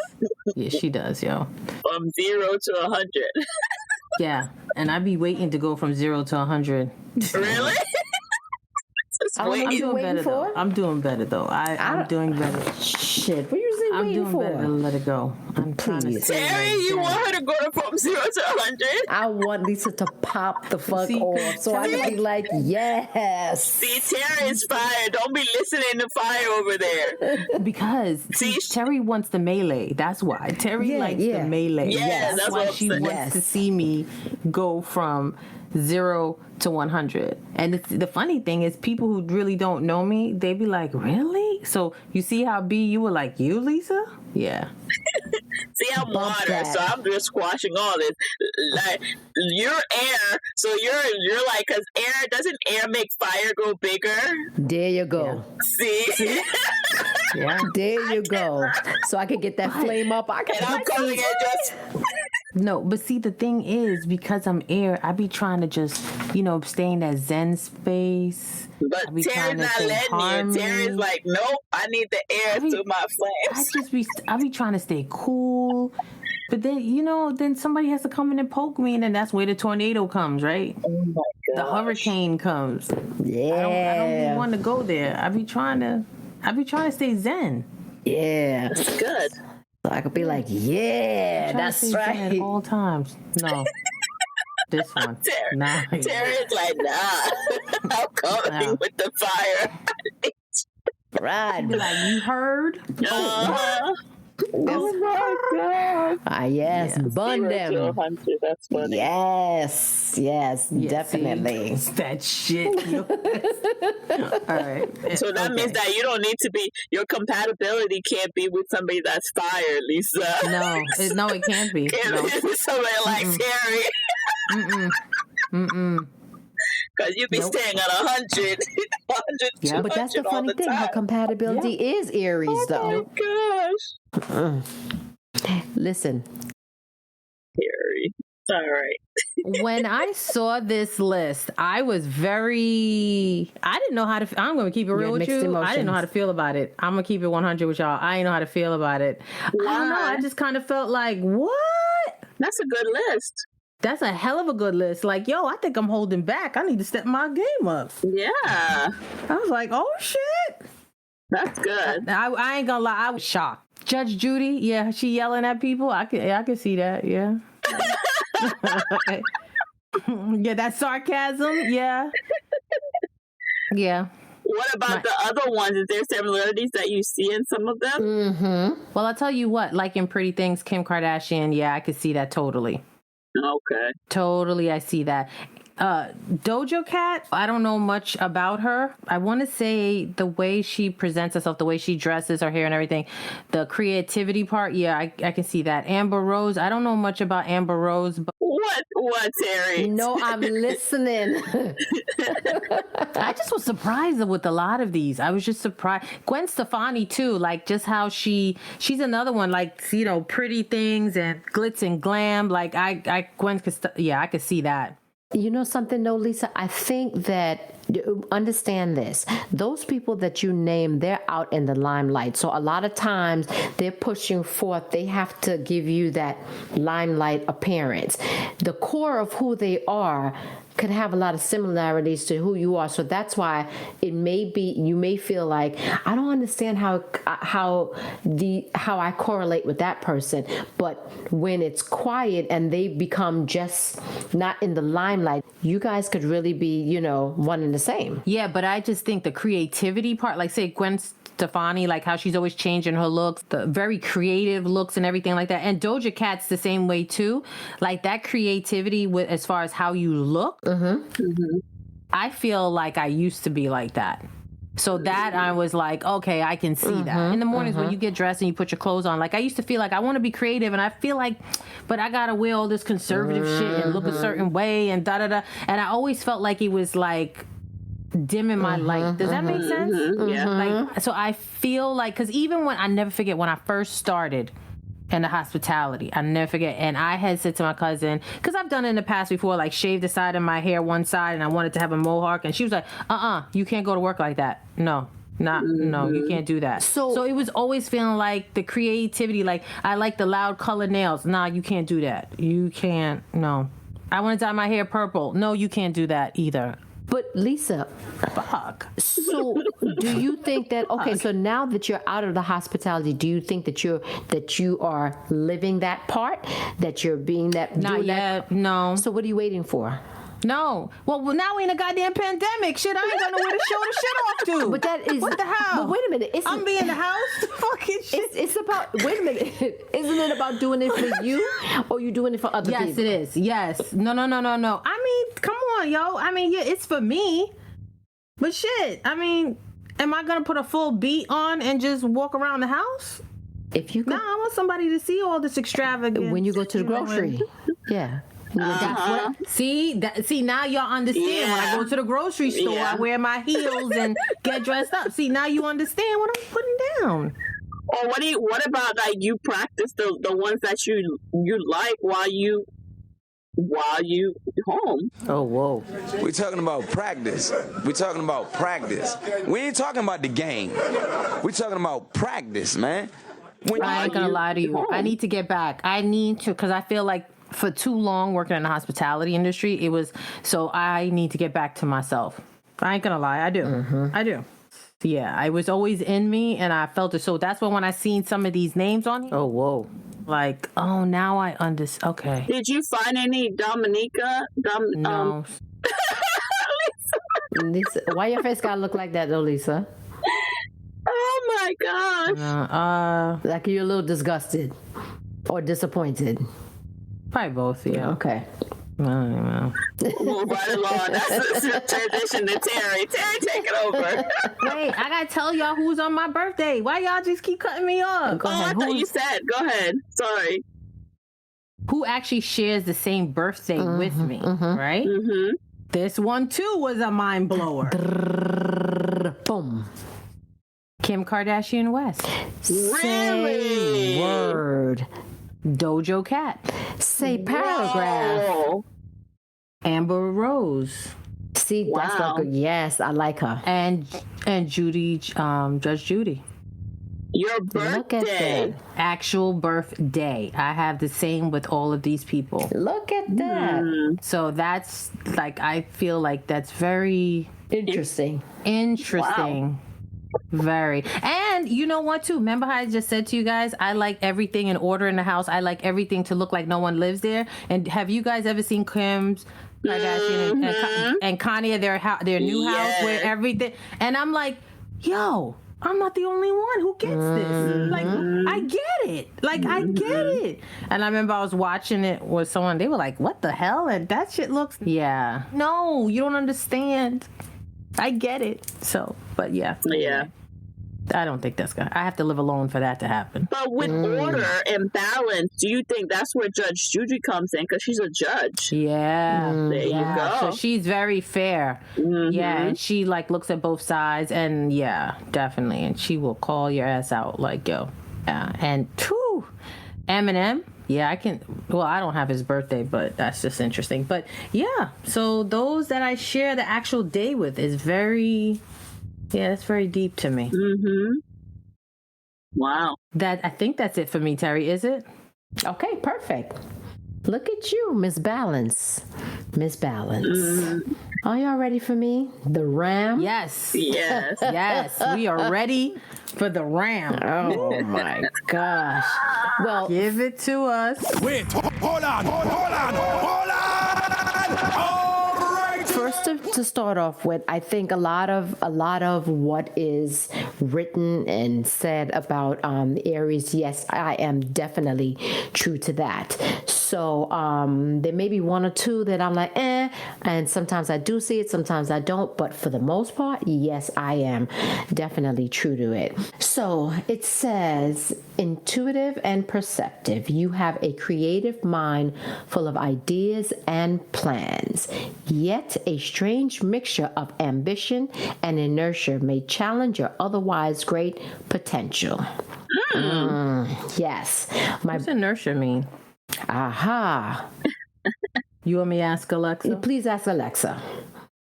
yeah, she does, yo. From 0 to 100. Yeah, and I be waiting to go from 0 to 100. Really? I'm doing better though. I'm doing better though. I'm doing better. Shit, what you I'm waiting doing for? better to let it go. I'm trying to stay Terry, you want her to go from 0 to 100? I want Lisa to pop the fuck off so I can be like, yes. See, Terry is fire. Don't be listening to fire over there. Because Terry wants the melee. That's why. Terry likes the melee. Yeah, that's why she wants to see me go from 0 to 100. And the funny thing is, people who really don't know me, they be like, really? So you see how B, you were like, you, Lisa? Yeah. See, I'm water, so I'm just squashing all this. Like, you're air, so you're like, because doesn't air make fire go bigger? There you go. Yeah. See? Yeah. There you go. So I can get that flame up. And I'm calling it just... No, but see, the thing is, because I'm air, I be trying to just, stay in that Zen space. But Terry's not letting you. Terry's like, nope, I need the air to my flames. I be trying to stay cool. But then, then somebody has to come in and poke me, and then that's where the tornado comes, right? Oh my God. The hurricane comes. Yeah. I don't really want to go there. I be trying to stay Zen. Yeah. That's good. So I could be like, yeah, that's right. At all times. No. This one. Terry's like, nah. I'm coming with the fire. Right. Be like, you heard? Oh my God. Yes, bun them. 0 to 100, that's funny. Yes, definitely. See, that shit. All right. So that means that you don't need to be, your compatibility can't be with somebody that's fire, Lisa. No, it can't be. Can't be with somebody like Terry. Because you be staying at 100. 100 yeah, but that's the funny thing. Her compatibility is Aries, though. Oh my gosh. Listen. Terry. All right. When I saw this list, I was I didn't know how to, I'm going to keep it real with you. Emotions. I didn't know how to feel about it. I'm going to keep it 100 with y'all. I didn't know how to feel about it. Why? I don't know. I just kind of felt like, what? That's a good list. That's a hell of a good list. Like, yo, I think I'm holding back. I need to step my game up. Yeah. I was like, oh, shit. That's good. I ain't gonna lie. I was shocked. Judge Judy, yeah, she yelling at people. I could see that, yeah. Yeah, that sarcasm, yeah. Yeah. What about the other ones? Is there similarities that you see in some of them? Mm-hmm. Well, I'll tell you what, like in Pretty Things, Kim Kardashian, yeah, I could see that totally. Okay. Totally, I see that. Doja Cat, I don't know much about her. I want to say the way she presents herself, the way she dresses, her hair and everything, the creativity part, yeah, I can see that. Amber Rose, I don't know much about Amber Rose, but What, Terry? No, I'm listening. I just was surprised with a lot of these. I was just surprised. Gwen Stefani too, like just how she's another one, like, Pretty Things and glitz and glam. Like I could see that. You know something, though, Lisa? I think that, understand this, those people that you name, they're out in the limelight. So a lot of times they're pushing forth, they have to give you that limelight appearance. The core of who they are could have a lot of similarities to who you are. So that's why it may be, you may feel like, I don't understand how I correlate with that person. But when it's quiet and they become just not in the limelight, you guys could really be, one and the same. Yeah, but I just think the creativity part, like say Gwen Stefani, like how she's always changing her looks, the very creative looks and everything like that. And Doja Cat's the same way too. Like that creativity with as far as how you look. Mm-hmm. Mm-hmm. I feel like I used to be like that. So that I was like, okay, I can see that. In the mornings when you get dressed and you put your clothes on, like I used to feel like I want to be creative and I feel like, but I got to wear all this conservative shit and look a certain way and da-da-da. And I always felt like it was like dimming my light. Does that make sense? Yeah. Like, so I feel like, because even when, I never forget when I first started in the hospitality, I never forget, and I had said to my cousin, because I've done it in the past before, like shaved the side of my hair one side and I wanted to have a mohawk, and she was like, you can't go to work like that. No, you can't do that. So it was always feeling like the creativity, like I like the loud colored nails. Nah, you can't do that. You can't, no. I want to dye my hair purple. No, you can't do that either. But Lisa, Fuck. so do you think that so now that you're out of the hospitality, do you think that you are living that part, that you're being that? Not yet. No. So what are you waiting for? No. Well, now we in a goddamn pandemic. Shit, I ain't got nowhere to show the shit off to. But that is what the hell? But wait a minute. I'm being in the house. Fucking shit. It's about. Wait a minute. Isn't it about doing it for you, or you doing it for other people? Yes, it is. Yes. No. I mean, come on, yo. I mean, yeah, it's for me. But shit, I mean, am I gonna put a full beat on and just walk around the house? If you could, I want somebody to see all this extravagance. When you go to the grocery, yeah. See, now y'all understand. When I go to the grocery store, I wear my heels and get dressed up. See, now you understand what I'm putting down. Or what about like you practice the ones that you like while you home? Oh, whoa. We're talking about practice. We ain't talking about the game. We're talking about practice, man. I ain't gonna lie to you. I need to get back. I need to, because I feel like for too long working in the hospitality industry, so I need to get back to myself. I ain't gonna lie. I do. Mm-hmm. I do. Yeah, it was always in me, and I felt it. So that's when I seen some of these names on here. Oh, whoa. Like, oh, now I understand. Okay. Did you find any Dominica? No. Lisa, why your face gotta look like that though, Lisa? Oh my gosh. Like you're a little disgusted or disappointed. Probably both, yeah. Okay. I don't know. Move right along. That's the transition to Terry. Terry, take it over. Wait, I gotta tell y'all who's on my birthday. Why y'all just keep cutting me off? Go ahead. I thought you said. Go ahead. Sorry. Who actually shares the same birthday with me, right? Mm-hmm. This one, too, was a mind blower. Boom. Kim Kardashian West. Really? Say word. Dojo Cat. Say paragraph. Whoa. Amber Rose. See, that's not good. Yes, I like her. And Judy, Judge Judy. Your Look at birthday. that. Actual birthday. I have the same with all of these people. Look at that. So that's like, I feel like that's very Interesting. interesting. Very. And you know what too? Remember how I just said to you guys, I like everything in order in the house. I like everything to look like no one lives there. And have you guys ever seen Kim's Kardashian and Kanye, their new house where everything, and I'm like, yo, I'm not the only one who gets this. Like, I get it. Like, I get it. And I remember I was watching it with someone. They were like, what the hell? And that shit looks... Yeah. No, you don't understand. I get it. So, but yeah. Yeah. I don't think that's gonna... I have to live alone for that to happen. But with order and balance, do you think that's where Judge Judy comes in? Because she's a judge. Yeah. There you go. So she's very fair. Yeah, and she like looks at both sides, and yeah, definitely. And she will call your ass out like, yo. Yeah. And whew, Eminem. Yeah, I can. Well, I don't have his birthday, but that's just interesting. But yeah, so those that I share the actual day with is very... Yeah, that's very deep to me. Wow. I think that's it for me, Terry. Is it? Okay, perfect. Look at you, Miss Balance. Miss Balance. Are y'all ready for me? The Ram? Yes. Yes. Yes. We are ready for the Ram. Oh my gosh. Well, Give it to us. Wait, hold on. All right. first to start off with, I think a lot of what is written and said about Aries, yes, I am definitely true to that. So there may be one or two that I'm like, and sometimes I do see it, sometimes I don't, but for the most part, yes, I am definitely true to it. So it says, intuitive and perceptive. You have a creative mind full of ideas and plans, yet a strange mixture of ambition and inertia may challenge your otherwise great potential. Yes. What's inertia mean? Aha. You want me to ask Alexa? Please ask Alexa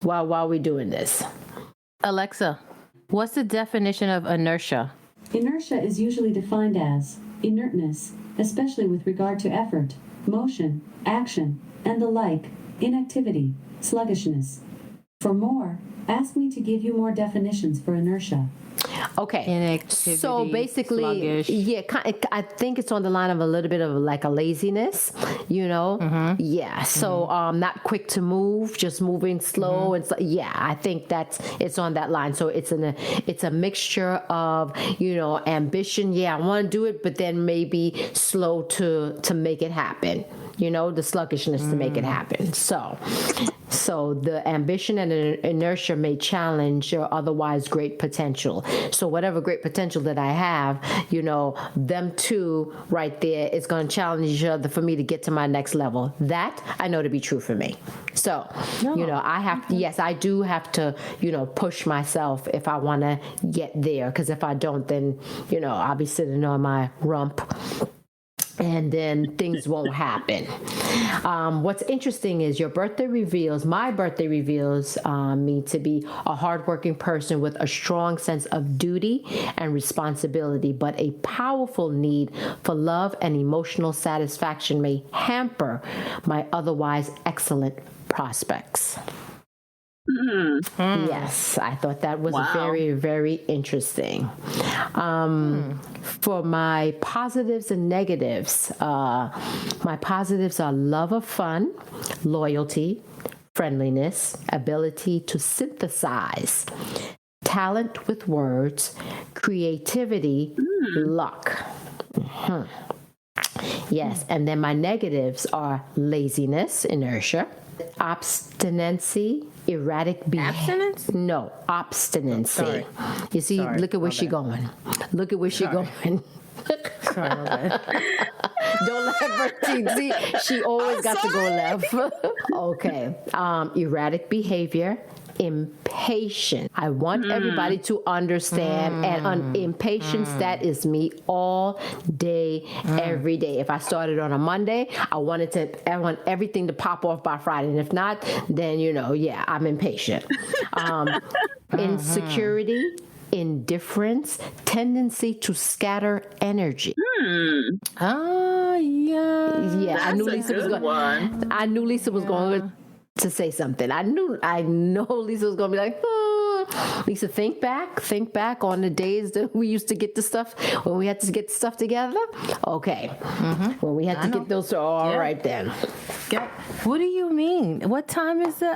while we're doing this. Alexa, what's the definition of inertia? Inertia is usually defined as inertness, especially with regard to effort, motion, action, and the like, inactivity, sluggishness. For more, ask me to give you more definitions for inertia. Okay. Inactivity, So basically, sluggish. yeah, I think it's on the line of a little bit of like a laziness, you know? Yeah. So not quick to move, just moving slow and yeah, I think it's on that line. So it's a mixture of, you know, ambition. Yeah, I want to do it, but then maybe slow to make it happen. You know, the sluggishness to make it happen. So the ambition and inertia may challenge your otherwise great potential. So whatever great potential that I have, you know, them two right there is going to challenge each other for me to get to my next level. That I know to be true for me. So, you know, I do have to, you know, push myself if I want to get there. Because if I don't, then, you know, I'll be sitting on my rump. And then things won't happen. What's interesting is my birthday reveals me to be a hardworking person with a strong sense of duty and responsibility, but a powerful need for love and emotional satisfaction may hamper my otherwise excellent prospects. Yes, I thought that was very, very interesting. For my positives and negatives, my positives are love of fun, loyalty, friendliness, ability to synthesize, talent with words, creativity, luck. Yes, and then my negatives are laziness, inertia, obstinacy, erratic behavior. Abstinence? No, obstinacy. Sorry. You see, Sorry, look at where she going. Look at where she going. Sorry, my bad. Don't let Bertide see. She always got to go left. Okay. Erratic behavior. Impatient. I want everybody to understand, and impatience, that is me all day, every day. If I started on a Monday, I want everything to pop off by Friday, and if not, then, you know, yeah, I'm impatient. Insecurity, indifference, tendency to scatter energy. Oh, yeah. Yeah, That's I knew a Lisa was good going. one. I knew Lisa was going to say something. I know Lisa was going to be like, Lisa, think back on the days that we used to get the stuff, when we had to get stuff together. Okay. When we had to get those, all right then. What do you mean? What time is the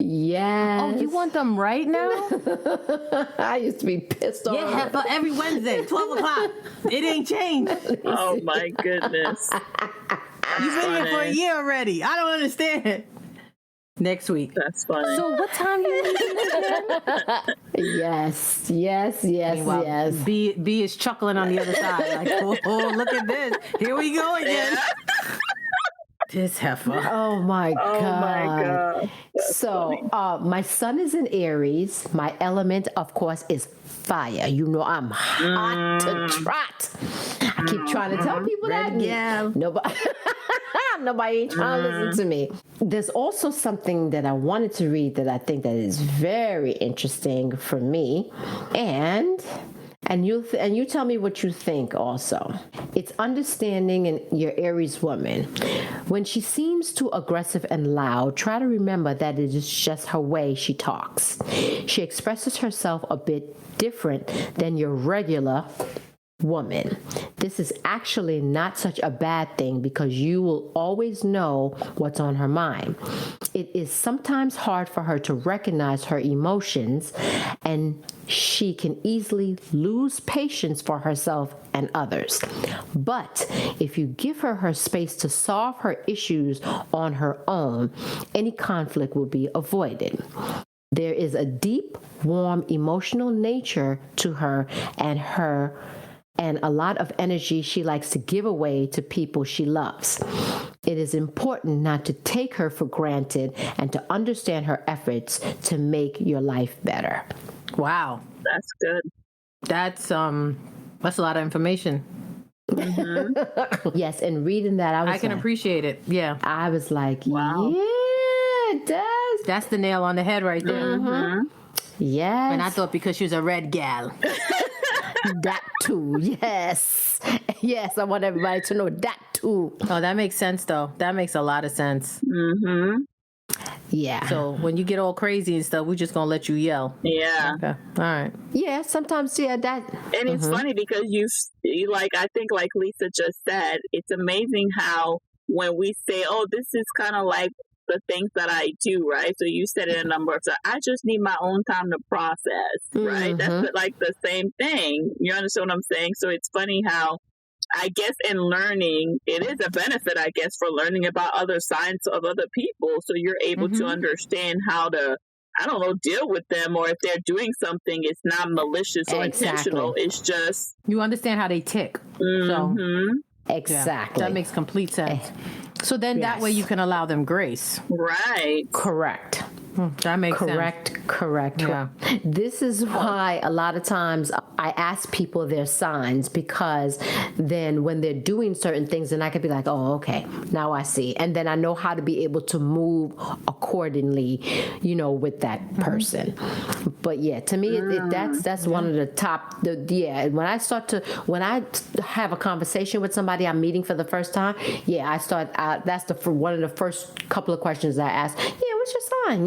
Yes. Oh, you want them right now? I used to be pissed off. Yeah, but every Wednesday, 12 o'clock. It ain't changed. Oh my goodness. You've been here for a year already. I don't understand. Next week. That's funny. So what time you leaving again? Yes. B is chuckling on the other side. Like, oh, look at this. Here we go again. This heifer. Oh my God. Oh my God. So, my sun is in Aries. My element, of course, is fire. You know, I'm hot to trot. I keep trying to tell people that. Yeah. Nobody ain't trying to listen to me. There's also something that I wanted to read that I think that is very interesting for me. And you tell me what you think also. It's understanding in your Aries woman. When she seems too aggressive and loud, try to remember that it is just her way she talks. She expresses herself a bit different than your regular woman. This is actually not such a bad thing because you will always know what's on her mind. It is sometimes hard for her to recognize her emotions, and she can easily lose patience for herself and others. But if you give her space to solve her issues on her own, any conflict will be avoided. There is a deep, warm, emotional nature to her and a lot of energy she likes to give away to people she loves. It is important not to take her for granted and to understand her efforts to make your life better. Wow. That's good. That's a lot of information. Yes, and reading that, I can appreciate it. Yeah. I was like, Wow. yeah, it does. That's the nail on the head right there. Yes. And I thought because she was a red gal. That too, yes. Yes, I want everybody to know that too. Oh, that makes sense, though. That makes a lot of sense. Mm-hmm. Yeah. So when you get all crazy and stuff, we're just going to let you yell. Yeah. Okay. All right. Yeah, sometimes, yeah, that. And it's funny because like, I think like Lisa just said, it's amazing how when we say, oh, this is kind of like the things that I do, right? So you said it a number of times. I just need my own time to process, right? That's like the same thing. You understand what I'm saying? So it's funny how I guess in learning, it is a benefit, I guess, for learning about other signs of other people. So you're able to understand how to, I don't know, deal with them, or if they're doing something, it's not malicious or intentional. It's just... You understand how they tick. So, Exactly. that makes complete sense. So then that way you can allow them grace. Right. Correct. That makes Correct. sense. Correct. Yeah. This is why a lot of times I ask people their signs, because then when they're doing certain things, then I could be like, oh, okay, now I see. And then I know how to be able to move accordingly, with that person. But yeah, to me, that's one of the top, when I have a conversation with somebody I'm meeting for the first time, I start out, that's one of the first couple of questions I ask. Yeah, what's your sign,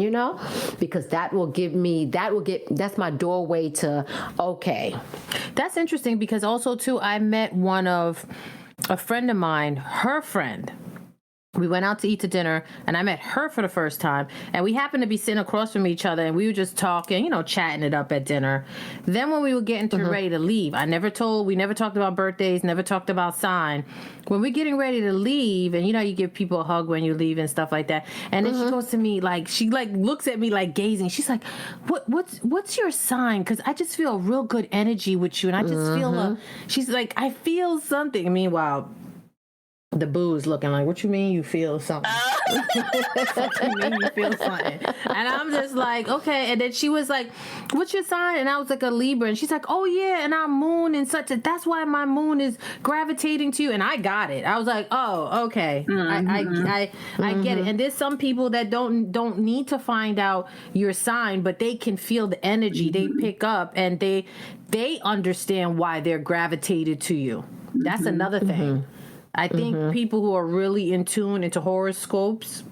because that's my doorway to, okay. That's interesting, because also too, I met a friend of mine, her friend. We went out to eat to dinner, and I met her for the first time, and we happened to be sitting across from each other, and we were just talking, chatting it up at dinner. Then when we were getting ready to leave, we never talked about birthdays, never talked about sign. When we're getting ready to leave, and you give people a hug when you leave and stuff like that, and then she goes to me, she looks at me gazing. She's like, what's your sign? Because I just feel a real good energy with you, and I just feel she's like, I feel something. And meanwhile, the boo's looking like, what you mean you feel something? What you mean you feel something? And I'm just like, okay. And then she was like, what's your sign? And I was like, a Libra. And she's like, oh yeah, and our moon and such. That's why my moon is gravitating to you. And I got it. I was like, oh, okay. I get it. And there's some people that don't need to find out your sign, but they can feel the energy. They pick up, and they understand why they're gravitated to you. That's another thing. I think people who are really in tune into horoscopes,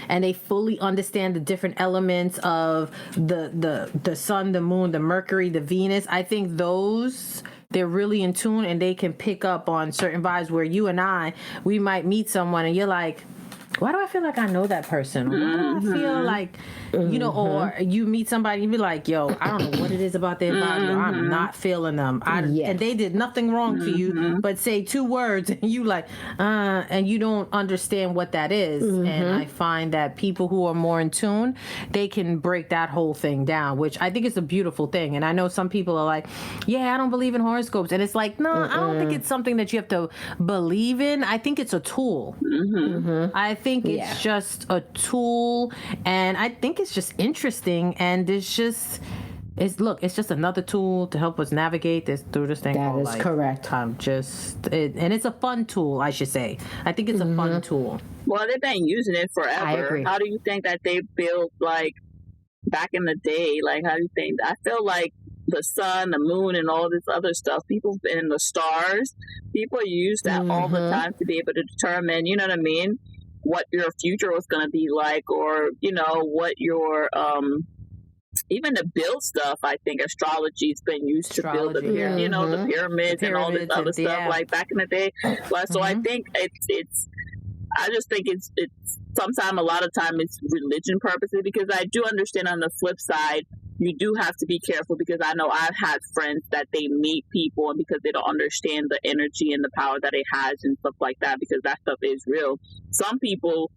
and they fully understand the different elements of the sun, the moon, the Mercury, the Venus, I think they're really in tune, and they can pick up on certain vibes where you and we might meet someone and you're like, why do I feel like I know that person? Why do I feel like, or you meet somebody and you be like, yo, I don't know what it is about their body. I'm not feeling them. And they did nothing wrong to you, but say two words and you like, and you don't understand what that is. And I find that people who are more in tune, they can break that whole thing down, which I think is a beautiful thing. And I know some people are like, yeah, I don't believe in horoscopes. And it's like, no, I don't think it's something that you have to believe in. I think it's a tool. I think it's just a tool, and I think it's just interesting, and it's just another tool to help us navigate through this thing. That is correct. And it's a fun tool, I should say. I think it's a fun tool. Well, they've been using it forever. I agree. How do you think that they built, back in the day? How do you think? I feel like the sun, the moon, and all this other stuff, and the stars, people use that all the time to be able to determine, you know what I mean, what your future was going to be like, or what your even to build stuff. I think astrology's been used to build the pyramids and all this other stuff back in the day. So I think it's I just think it's sometimes, a lot of time, it's religion purposes, because I do understand on the flip side, you do have to be careful, because I know I've had friends that they meet people, and because they don't understand the energy and the power that it has and stuff like that, because that stuff is real. Some people,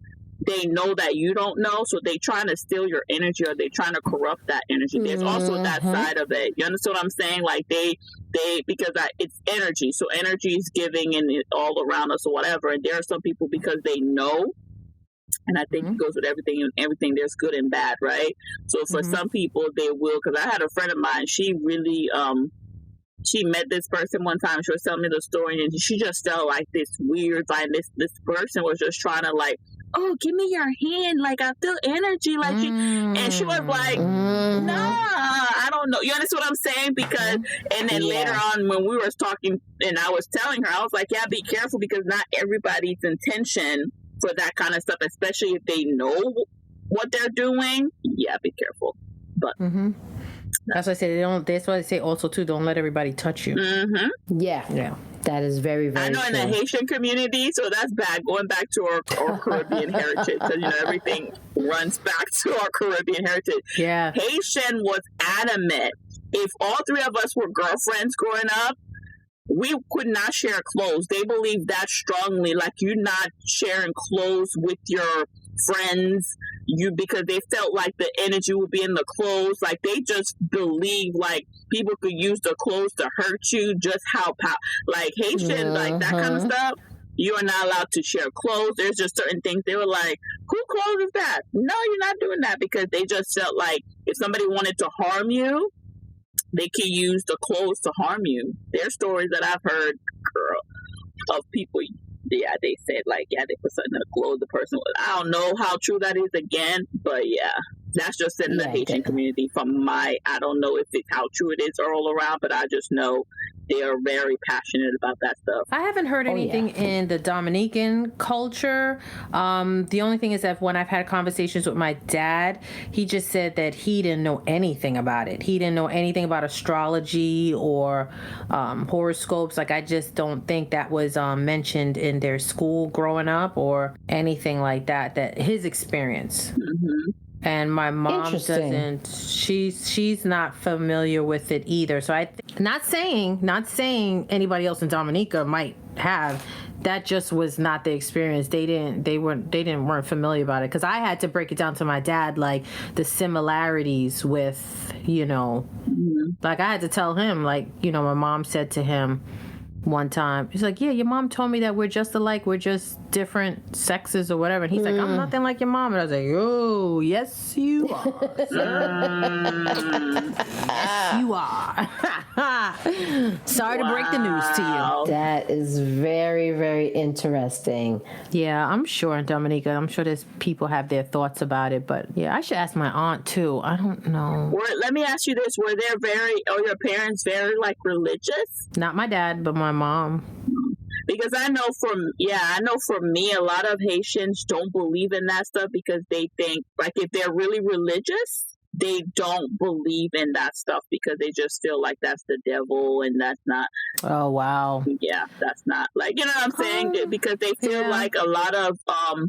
they know that you don't know, so they trying to steal your energy, or they trying to corrupt that energy. There's also that side of it. You understand what I'm saying? Because it's energy, so energy is giving and it all around us or whatever. And there are some people, because they know, and I think it goes with everything, and everything, there's good and bad, right? So for some people, they will, because I had a friend of mine, she really, she met this person one time, she was telling me the story, and she just felt like this weird, this person was just trying to oh, give me your hand, I feel energy, and she was like, nah, I don't don't know. You understand what I'm saying? Because, and then later on when we were talking and I was telling her, I was like, yeah, be careful because not everybody's intention for that kind of stuff, especially if they know what they're doing. Yeah, be careful. But that's why I said that's why they say also too, don't let everybody touch you. Yeah. That is very, very I know true. in the Haitian community, so that's bad. Going back to our Caribbean heritage, because everything runs back to our Caribbean heritage. Yeah, Haitian was adamant. If all three of us were girlfriends growing up, we could not share clothes. They believed that strongly, like you're not sharing clothes with your friends, because they felt like the energy would be in the clothes. Like they just believe like people could use the clothes to hurt you. Just how like Haitian, like that kind of stuff. You are not allowed to share clothes. There's just certain things. They were like, "Who clothes is that?" No, you're not doing that, because they just felt like if somebody wanted to harm you, they could use the clothes to harm you. There's stories that I've heard, girl, of people. Yeah, they said like, yeah, they put something in the clothes the person was. I don't know how true that is again, but yeah, that's just in the Haitian community. I don't know if it's how true it is all around, but I just know they are very passionate about that stuff. I haven't heard anything in the Dominican culture. The only thing is that when I've had conversations with my dad, he just said that he didn't know anything about it. He didn't know anything about astrology or horoscopes. Like, I just don't think that was mentioned in their school growing up or anything like that, that his experience. And my mom doesn't. She's not familiar with it either. So not saying anybody else in Dominica might have. That just was not the experience. They weren't familiar about it, because I had to break it down to my dad, like the similarities with, like I had to tell him, like, my mom said to him one time, he's like, yeah, your mom told me that we're just alike, we're just different sexes or whatever. And he's like, I'm nothing like your mom. And I was like, oh, yes you are. Yes you are. Sorry to break the news to you. That is very, very interesting. Yeah, I'm sure in Dominica, I'm sure there's people have their thoughts about it, but yeah, I should ask my aunt too. I don't know. Let me ask you this: were your parents very like religious? Not my dad, but my mom. Because I know for me, a lot of Haitians don't believe in that stuff because they think, like, if they're really religious, they don't believe in that stuff because they just feel like that's the devil and that's not. Oh, wow. Yeah, that's not, like, you know what I'm saying? Because they feel like a lot of,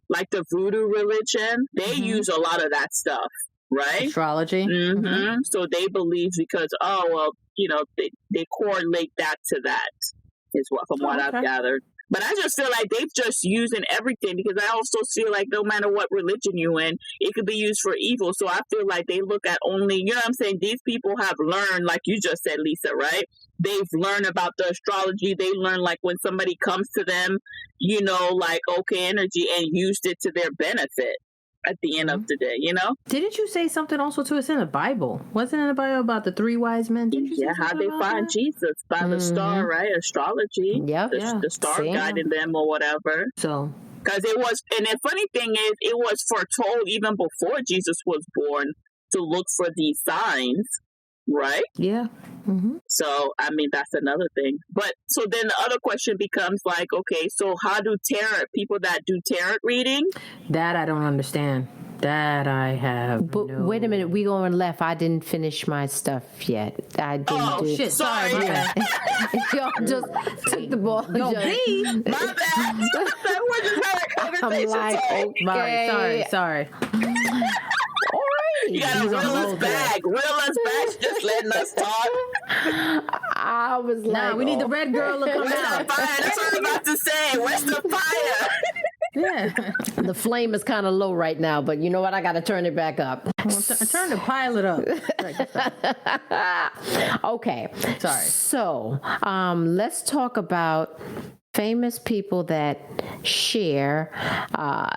like the voodoo religion, they use a lot of that stuff, right? Astrology. So they believe because, they correlate that to that. Is what from what I've gathered. But I just feel like they've just using everything, because I also feel like no matter what religion you're in, it could be used for evil. So I feel like they look at only, you know what I'm saying? These people have learned, like you just said, Lisa, right? They've learned about the astrology. They learn like when somebody comes to them, like okay energy, and used it to their benefit at the end of the day, Didn't you say something also to us in the Bible? Wasn't in the Bible about the three wise men? How they find Jesus by the star, right? Astrology. Yep. The star guiding them or whatever. So, because it was, and the funny thing is, it was foretold even before Jesus was born to look for these signs, right? Yeah. So, I mean, that's another thing. But so then the other question becomes like, okay, so how do people that do tarot reading? That I don't understand. That I have. But wait a minute, we going left. I didn't finish my stuff yet. I didn't do shit. Sorry. Y'all just took the ball. No, me. My bad. We're just having a conversation. I'm like, okay. Sorry. You gotta reel us back. Just letting us talk. I was like, we need the red girl to come Where's out. the fire? That's what I was about to say. Where's the fire? Yeah. The flame is kind of low right now, but you know what? I got to turn it back up. Turn the pilot up. Okay. Sorry. So, let's talk about famous people that share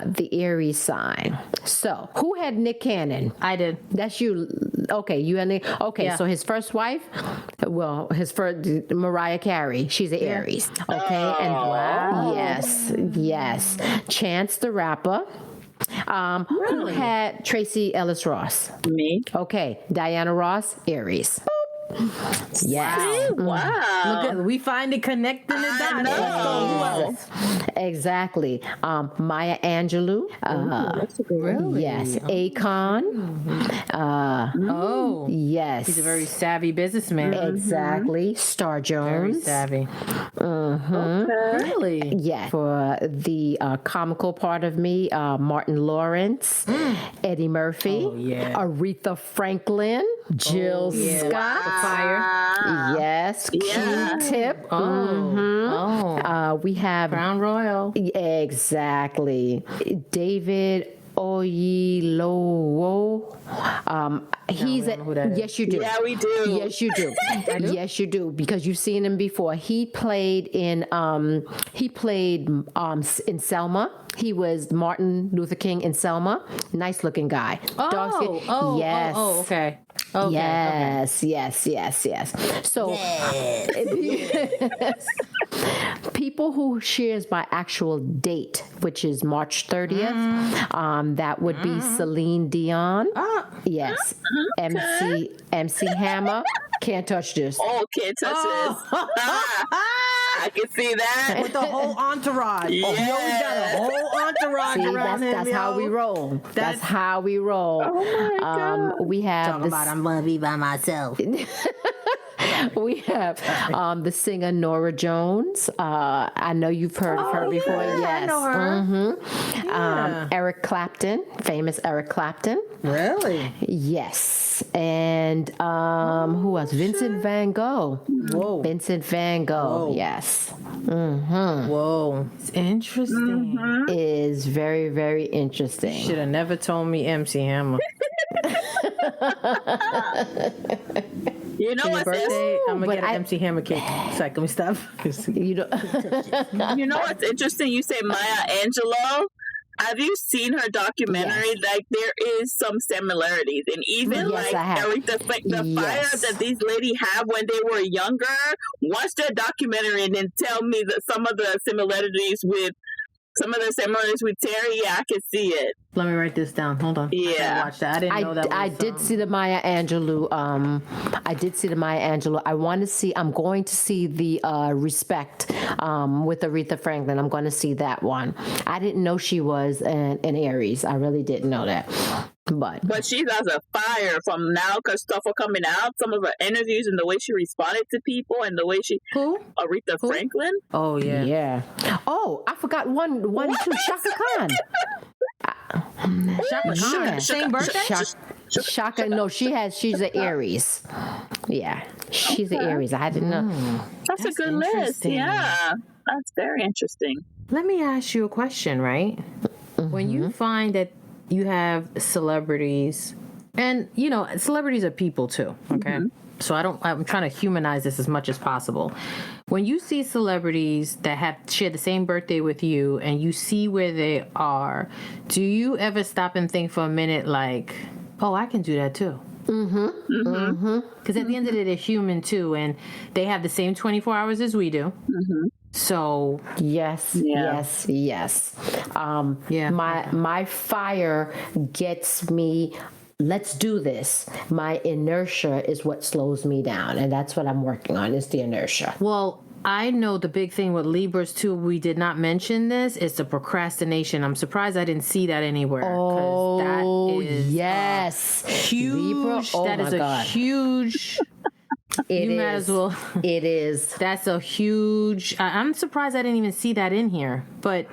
the Aries sign. So, who had Nick Cannon? I did. That's you. Okay, you and Nick. Okay, yeah. So his first wife, his first, Mariah Carey, she's an Aries. Okay, and wow. yes, Chance the Rapper. Who had Tracy Ellis Ross? Me. Okay, Diana Ross, Aries. Yes. Wow. Look at, we find it connecting the dots. I know. Exactly. Maya Angelou. Really? Yes. Akon. Yes. He's a very savvy businessman. Exactly. Star Very Jones. savvy. Okay. Really? Yeah. For the comical part of me, Martin Lawrence, Eddie Murphy, Aretha Franklin, Jill Scott. Fire. Yes. Yeah. Q-Tip. We have Crown Royal. exactly David Oyelowo. He's we don't know who that is. yes, you do. Yeah, we do. Yes, you do. Yes, you do, because you've seen him before. He played in Selma. He was Martin Luther King in Selma. Nice looking guy. Dark skin. Yes. Okay. Yes. So people who shares my actual date, which is March 30th, that would be Celine Dion. Yes. MC Hammer. Can't touch this. Oh, can't touch this. I can see that. With the whole entourage. Yes. He always got a whole entourage See, around him. that's how we roll. That's how we roll. Oh my God. We have Talking about I'm gonna be by myself. we have the singer Nora Jones. I know you've heard of her before. Yes. I know her. Eric Clapton, famous Eric Clapton. Really? Yes. And who else? Vincent Van Gogh. Whoa. Vincent Van Gogh. Yes. Whoa. It's interesting. Is very, very interesting. Should have never told me MC Hammer. You know what's Birthday, I'm but gonna get an MC Hammer cake. Sorry, can we stop? You know, You know what's interesting? You say Maya Angelou. Have you seen her documentary? Yes. Like, there is some similarities, and even Yes, I have. the fire Yes. that these ladies have when they were younger. Watch their documentary and then tell me that some of the similarities with Terry. Yeah, I can see it. Let me write this down. Hold on. Yeah. I gotta watch that. I didn't know that was, I did see the Maya Angelou. I did see the Maya Angelou. I'm going to see the Respect with Aretha Franklin. I'm going to see that one. I didn't know she was an Aries. I really didn't know that. But She has a fire from now because stuff are coming out. Some of her interviews and the way she responded to people and the way she Aretha Franklin. Oh yeah. yeah. Oh, I forgot one too. Shaka Khan. Shaka Khan. Yeah. Same birthday? Shaka. No, she's an Aries. Yeah, she's an Aries. I didn't know. That's a good list. interesting. Yeah, that's very interesting. Let me ask you a question, right? When you find that you have celebrities, and celebrities are people too, okay? So I'm trying to humanize this as much as possible. When you see celebrities that share the same birthday with you and you see where they are, do you ever stop and think for a minute like, oh, I can do that too? Because at the end of the day, they're human too, and they have the same 24 hours as we do. So Yes. My fire gets me. Let's do this. My inertia is what slows me down, and that's what I'm working on. Is the inertia. well, I know the big thing with Libras too, we did not mention this, is the procrastination. I'm surprised I didn't see that anywhere. Oh, that is yes. huge. Libra? Oh, that is my a God. huge. It You might is. as well. It is. That's a huge. I'm surprised I didn't even see that in here. But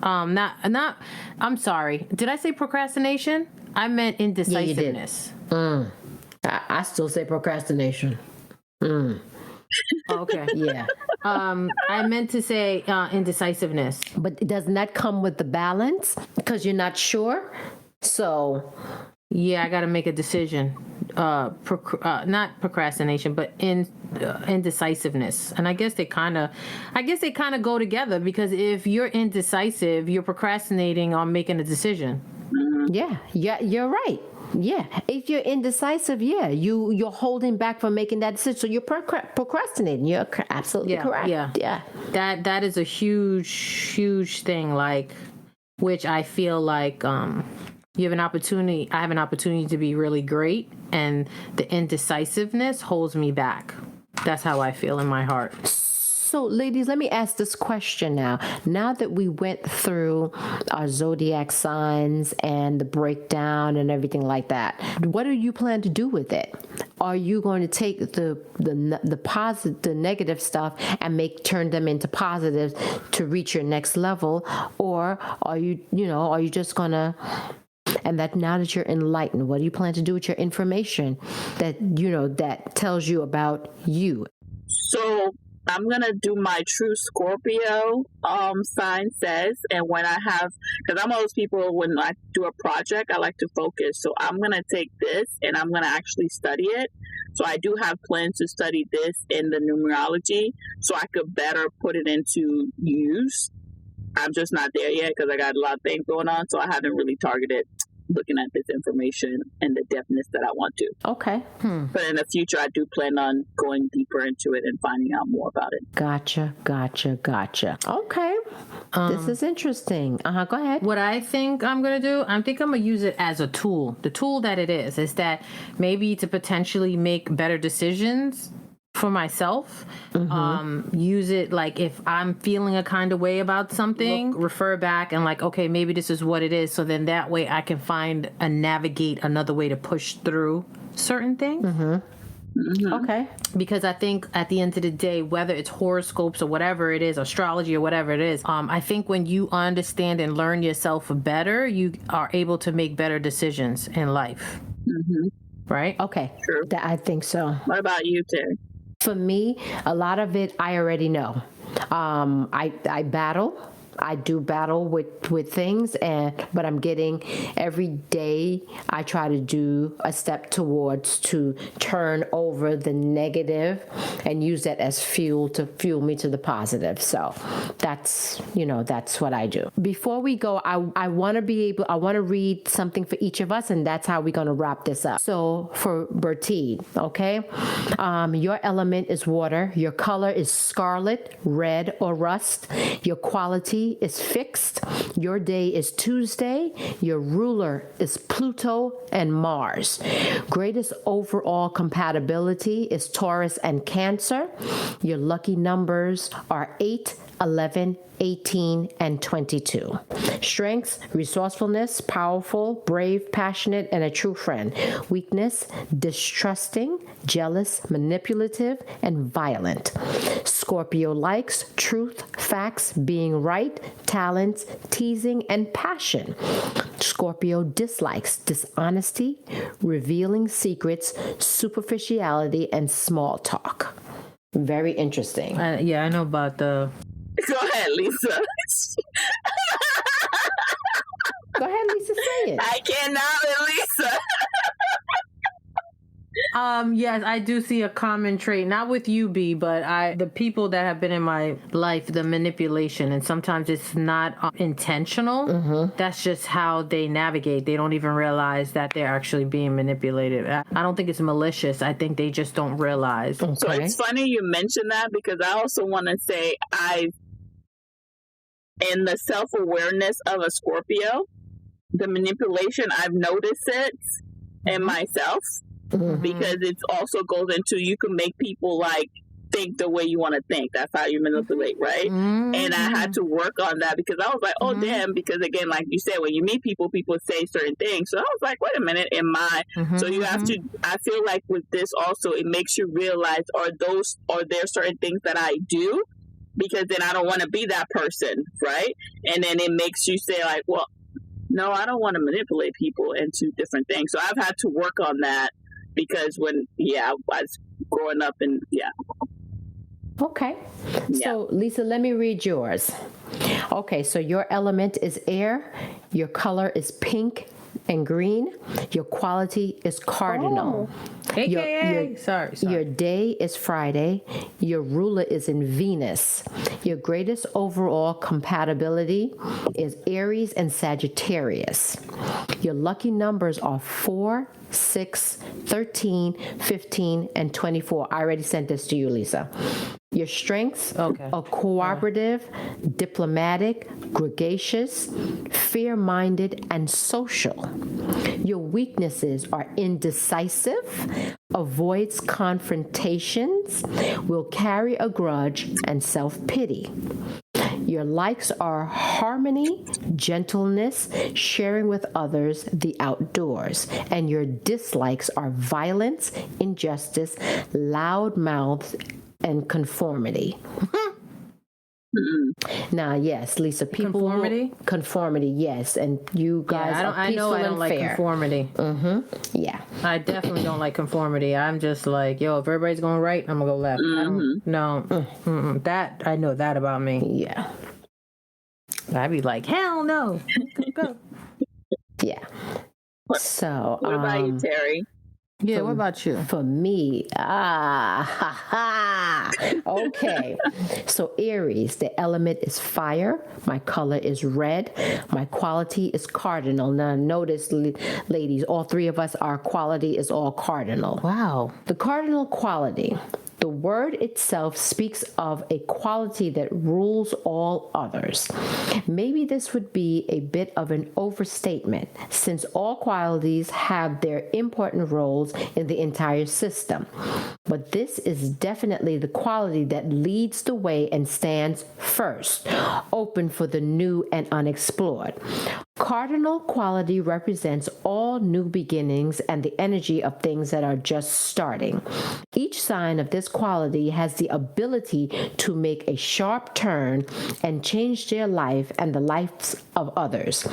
not. I'm sorry. Did I say procrastination? I meant indecisiveness. I still say procrastination. Okay. Yeah. I meant to say indecisiveness. But doesn't that come with the balance? Because you're not sure? So. Yeah, I got to make a decision. Not procrastination, but indecisiveness. And I guess they kind of go together, because if you're indecisive, you're procrastinating on making a decision. Yeah, you're right. Yeah, if you're indecisive, you're holding back from making that decision. So you're procrastinating. You're absolutely correct. Yeah. That is a huge thing. Like, which I feel like You have an opportunity. I have an opportunity to be really great, and the indecisiveness holds me back. That's how I feel in my heart. So, ladies, let me ask this question now. Now that we went through our zodiac signs and the breakdown and everything like that, what do you plan to do with it? Are you going to take the negative stuff and turn them into positives to reach your next level, or are you just gonna? And that now that you're enlightened, what do you plan to do with your information that tells you about you? So I'm going to do my true Scorpio sign says. And when I have, because I'm one of those people, when I do a project, I like to focus. So I'm going to take this and I'm going to actually study it. So I do have plans to study this in the numerology so I could better put it into use. I'm just not there yet because I got a lot of things going on. So I haven't really targeted looking at this information and the depthness that I want to. Okay. But in the future, I do plan on going deeper into it and finding out more about it. Gotcha. Okay. This is interesting. Go ahead. What I think I'm going to do, I'm going to use it as a tool. The tool that it is that maybe to potentially make better decisions for myself. Use it like if I'm feeling a kind of way about something, refer back and like, okay, maybe this is what it is. So then that way I can find and navigate another way to push through certain things. Okay. Because I think at the end of the day, whether it's horoscopes or whatever it is, astrology or whatever it is, I think when you understand and learn yourself better, you are able to make better decisions in life. Right? Okay. True. I think so. What about you, Terry? For me, a lot of it I already know. I battle. I do battle with things, but I'm getting every day. I try to do a step towards to turn over the negative and use that as fuel to fuel me to the positive. So that's what I do. Before we go, I want to read something for each of us, and that's how we're going to wrap this up. So for Bertide, okay, your element is water. Your color is scarlet, red, or rust. Your quality is fixed. Your day is Tuesday. Your ruler is Pluto and Mars. Greatest overall compatibility is Taurus and Cancer. Your lucky numbers are 8, 11, 18, and 22. Strengths, resourcefulness, powerful, brave, passionate, and a true friend. Weakness, distrusting, jealous, manipulative, and violent. Scorpio likes truth, facts, being right, talents, teasing, and passion. Scorpio dislikes dishonesty, revealing secrets, superficiality, and small talk. Very interesting. Yeah, I know about the... Go ahead, Lisa. Go ahead, Lisa, say it. I cannot, Lisa. Yes, I do see a common trait, not with you, B, but the people that have been in my life, the manipulation, and sometimes it's not intentional. That's just how they navigate. They don't even realize that they're actually being manipulated. I don't think it's malicious. I think they just don't realize. Okay. So it's funny you mentioned that because I also want to say in the self-awareness of a Scorpio, the manipulation, I've noticed it in myself. Because it also goes into you can make people like think the way you want to think. That's how you manipulate, right? And I had to work on that because I was like, oh damn, because again, like you said, when you meet people say certain things. So I was like, wait a minute, so you have to, I feel like with this also, it makes you realize are there certain things that I do? Because then I don't want to be that person, right? And then it makes you say like, well, no, I don't want to manipulate people into different things. So I've had to work on that. Because when, I was growing up and, Okay. So, Lisa, let me read yours. Okay, so your element is air. Your color is pink and green. Your quality is cardinal. AKA, sorry. Your day is Friday. Your ruler is in Venus. Your greatest overall compatibility is Aries and Sagittarius. Your lucky numbers are 4, 6, 13, 15, and 24. I already sent this to you, Lisa. Your strengths Okay. are cooperative, diplomatic, gregarious, fair-minded, and social. Your weaknesses are indecisive, avoids confrontations, will carry a grudge, and self-pity. Your likes are harmony, gentleness, sharing with others, the outdoors. And your dislikes are violence, injustice, loud mouth, and conformity. Now, yes, Lisa, people conformity, yes, and you guys are peaceful I know I don't and like fair. conformity. Yeah. I definitely don't like conformity. I'm just like, yo, if everybody's going right, I'm gonna go left. I don't, no, that I know that about me. Yeah. I'd be like, hell no, go. Yeah. So, What about you, Terry? Yeah, what about you? For me, okay. So Aries, the element is fire. My color is red. My quality is cardinal. Now notice, ladies, all three of us, our quality is all cardinal. Wow. The cardinal quality. The word itself speaks of a quality that rules all others. Maybe this would be a bit of an overstatement, since all qualities have their important roles in the entire system. But this is definitely the quality that leads the way and stands first, open for the new and unexplored. Cardinal quality represents all new beginnings and the energy of things that are just starting. Each sign of this quality has the ability to make a sharp turn and change their life and the lives of others.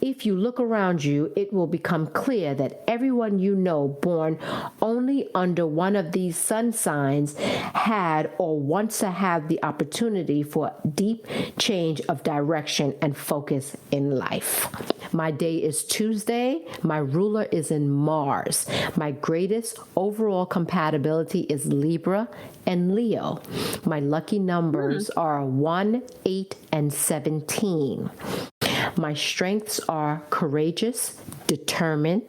If you look around you, it will become clear that everyone you know born only under one of these sun signs had or wants to have the opportunity for deep change of direction and focus in life. My day is Tuesday. My ruler is in Mars. My greatest overall compatibility is Libra and Leo. My lucky numbers are 1, 8, and 17. My strengths are courageous, determined,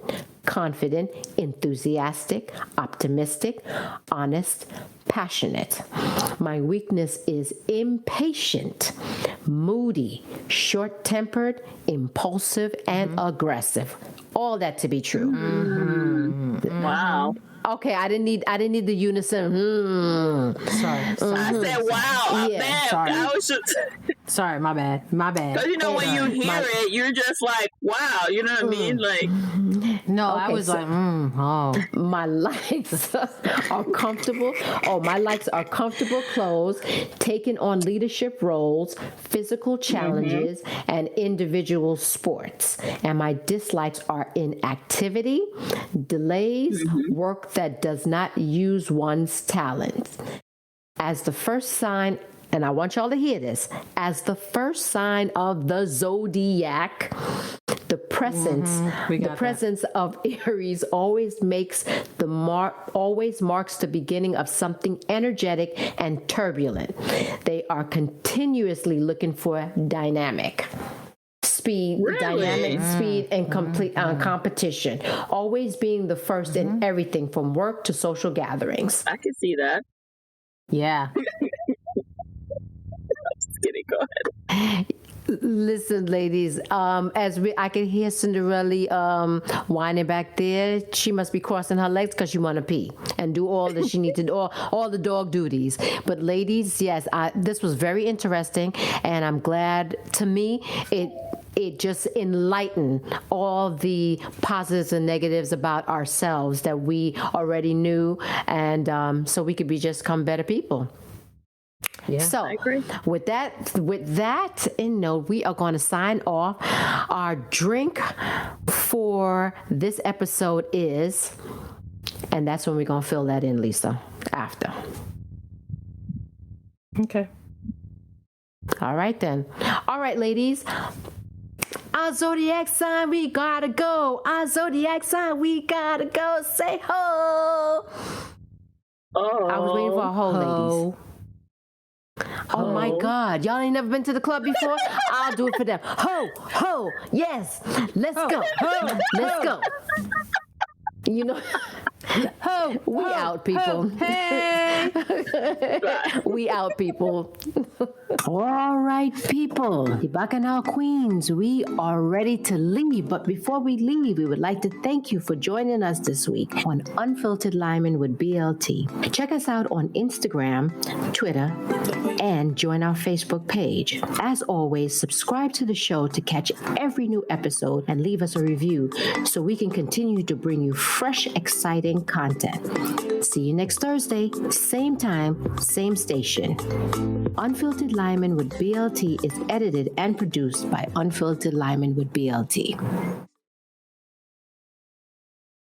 confident, enthusiastic, optimistic, honest, passionate. My weakness is impatient, moody, short-tempered, impulsive, and aggressive. All that to be true. Wow. Okay, I didn't need the unison. Sorry. I said, wow. Yeah, Man, sorry. I was just... Sorry, my bad. Because, you know, when you hear it, you're just like, wow. You know what I mean? Like... No, I was so- like, oh. My likes are comfortable. Oh, my likes are comfortable clothes, taking on leadership roles, physical challenges, and individual sports. And my dislikes are inactivity, delays, work that does not use one's talents. As the first sign, and I want y'all to hear this, as the first sign of the zodiac, the presence of Aries always marks the beginning of something energetic and turbulent. They are continuously looking for dynamic speed, and complete competition. Always being the first in everything from work to social gatherings. I can see that. Yeah. Just kidding. Go ahead. Listen, ladies, I can hear Cinderella whining back there. She must be crossing her legs because she want to pee and do all that she needs to do, all the dog duties. But ladies, yes, this was very interesting, and I'm glad. To me, it just enlightened all the positives and negatives about ourselves that we already knew, and so we could become better people. Yeah. So, I agree. with that in note, we are going to sign off. Our drink for this episode is, and that's when we're going to fill that in, Lisa, after. Okay. All right, then. All right, ladies. Our zodiac sign, we gotta go. Our zodiac sign, we gotta go. Say ho. Oh. I was waiting for a ho, ladies. Oh my God. Y'all ain't never been to the club before? I'll do it for them. Ho, ho, yes. Let's go. Ho, let's go. You know, ho, we out, people. Hey. Bye. We out, people. All right, people. The Bacchanal Queens, we are ready to leave. But before we leave, we would like to thank you for joining us this week on Unfiltered Lyman with BLT. Check us out on Instagram, Twitter, and join our Facebook page. As always, subscribe to the show to catch every new episode and leave us a review so we can continue to bring you fresh, exciting content. See you next Thursday, same time, same station. Unfiltered Lyman with BLT is edited and produced by Unfiltered Lyman with BLT.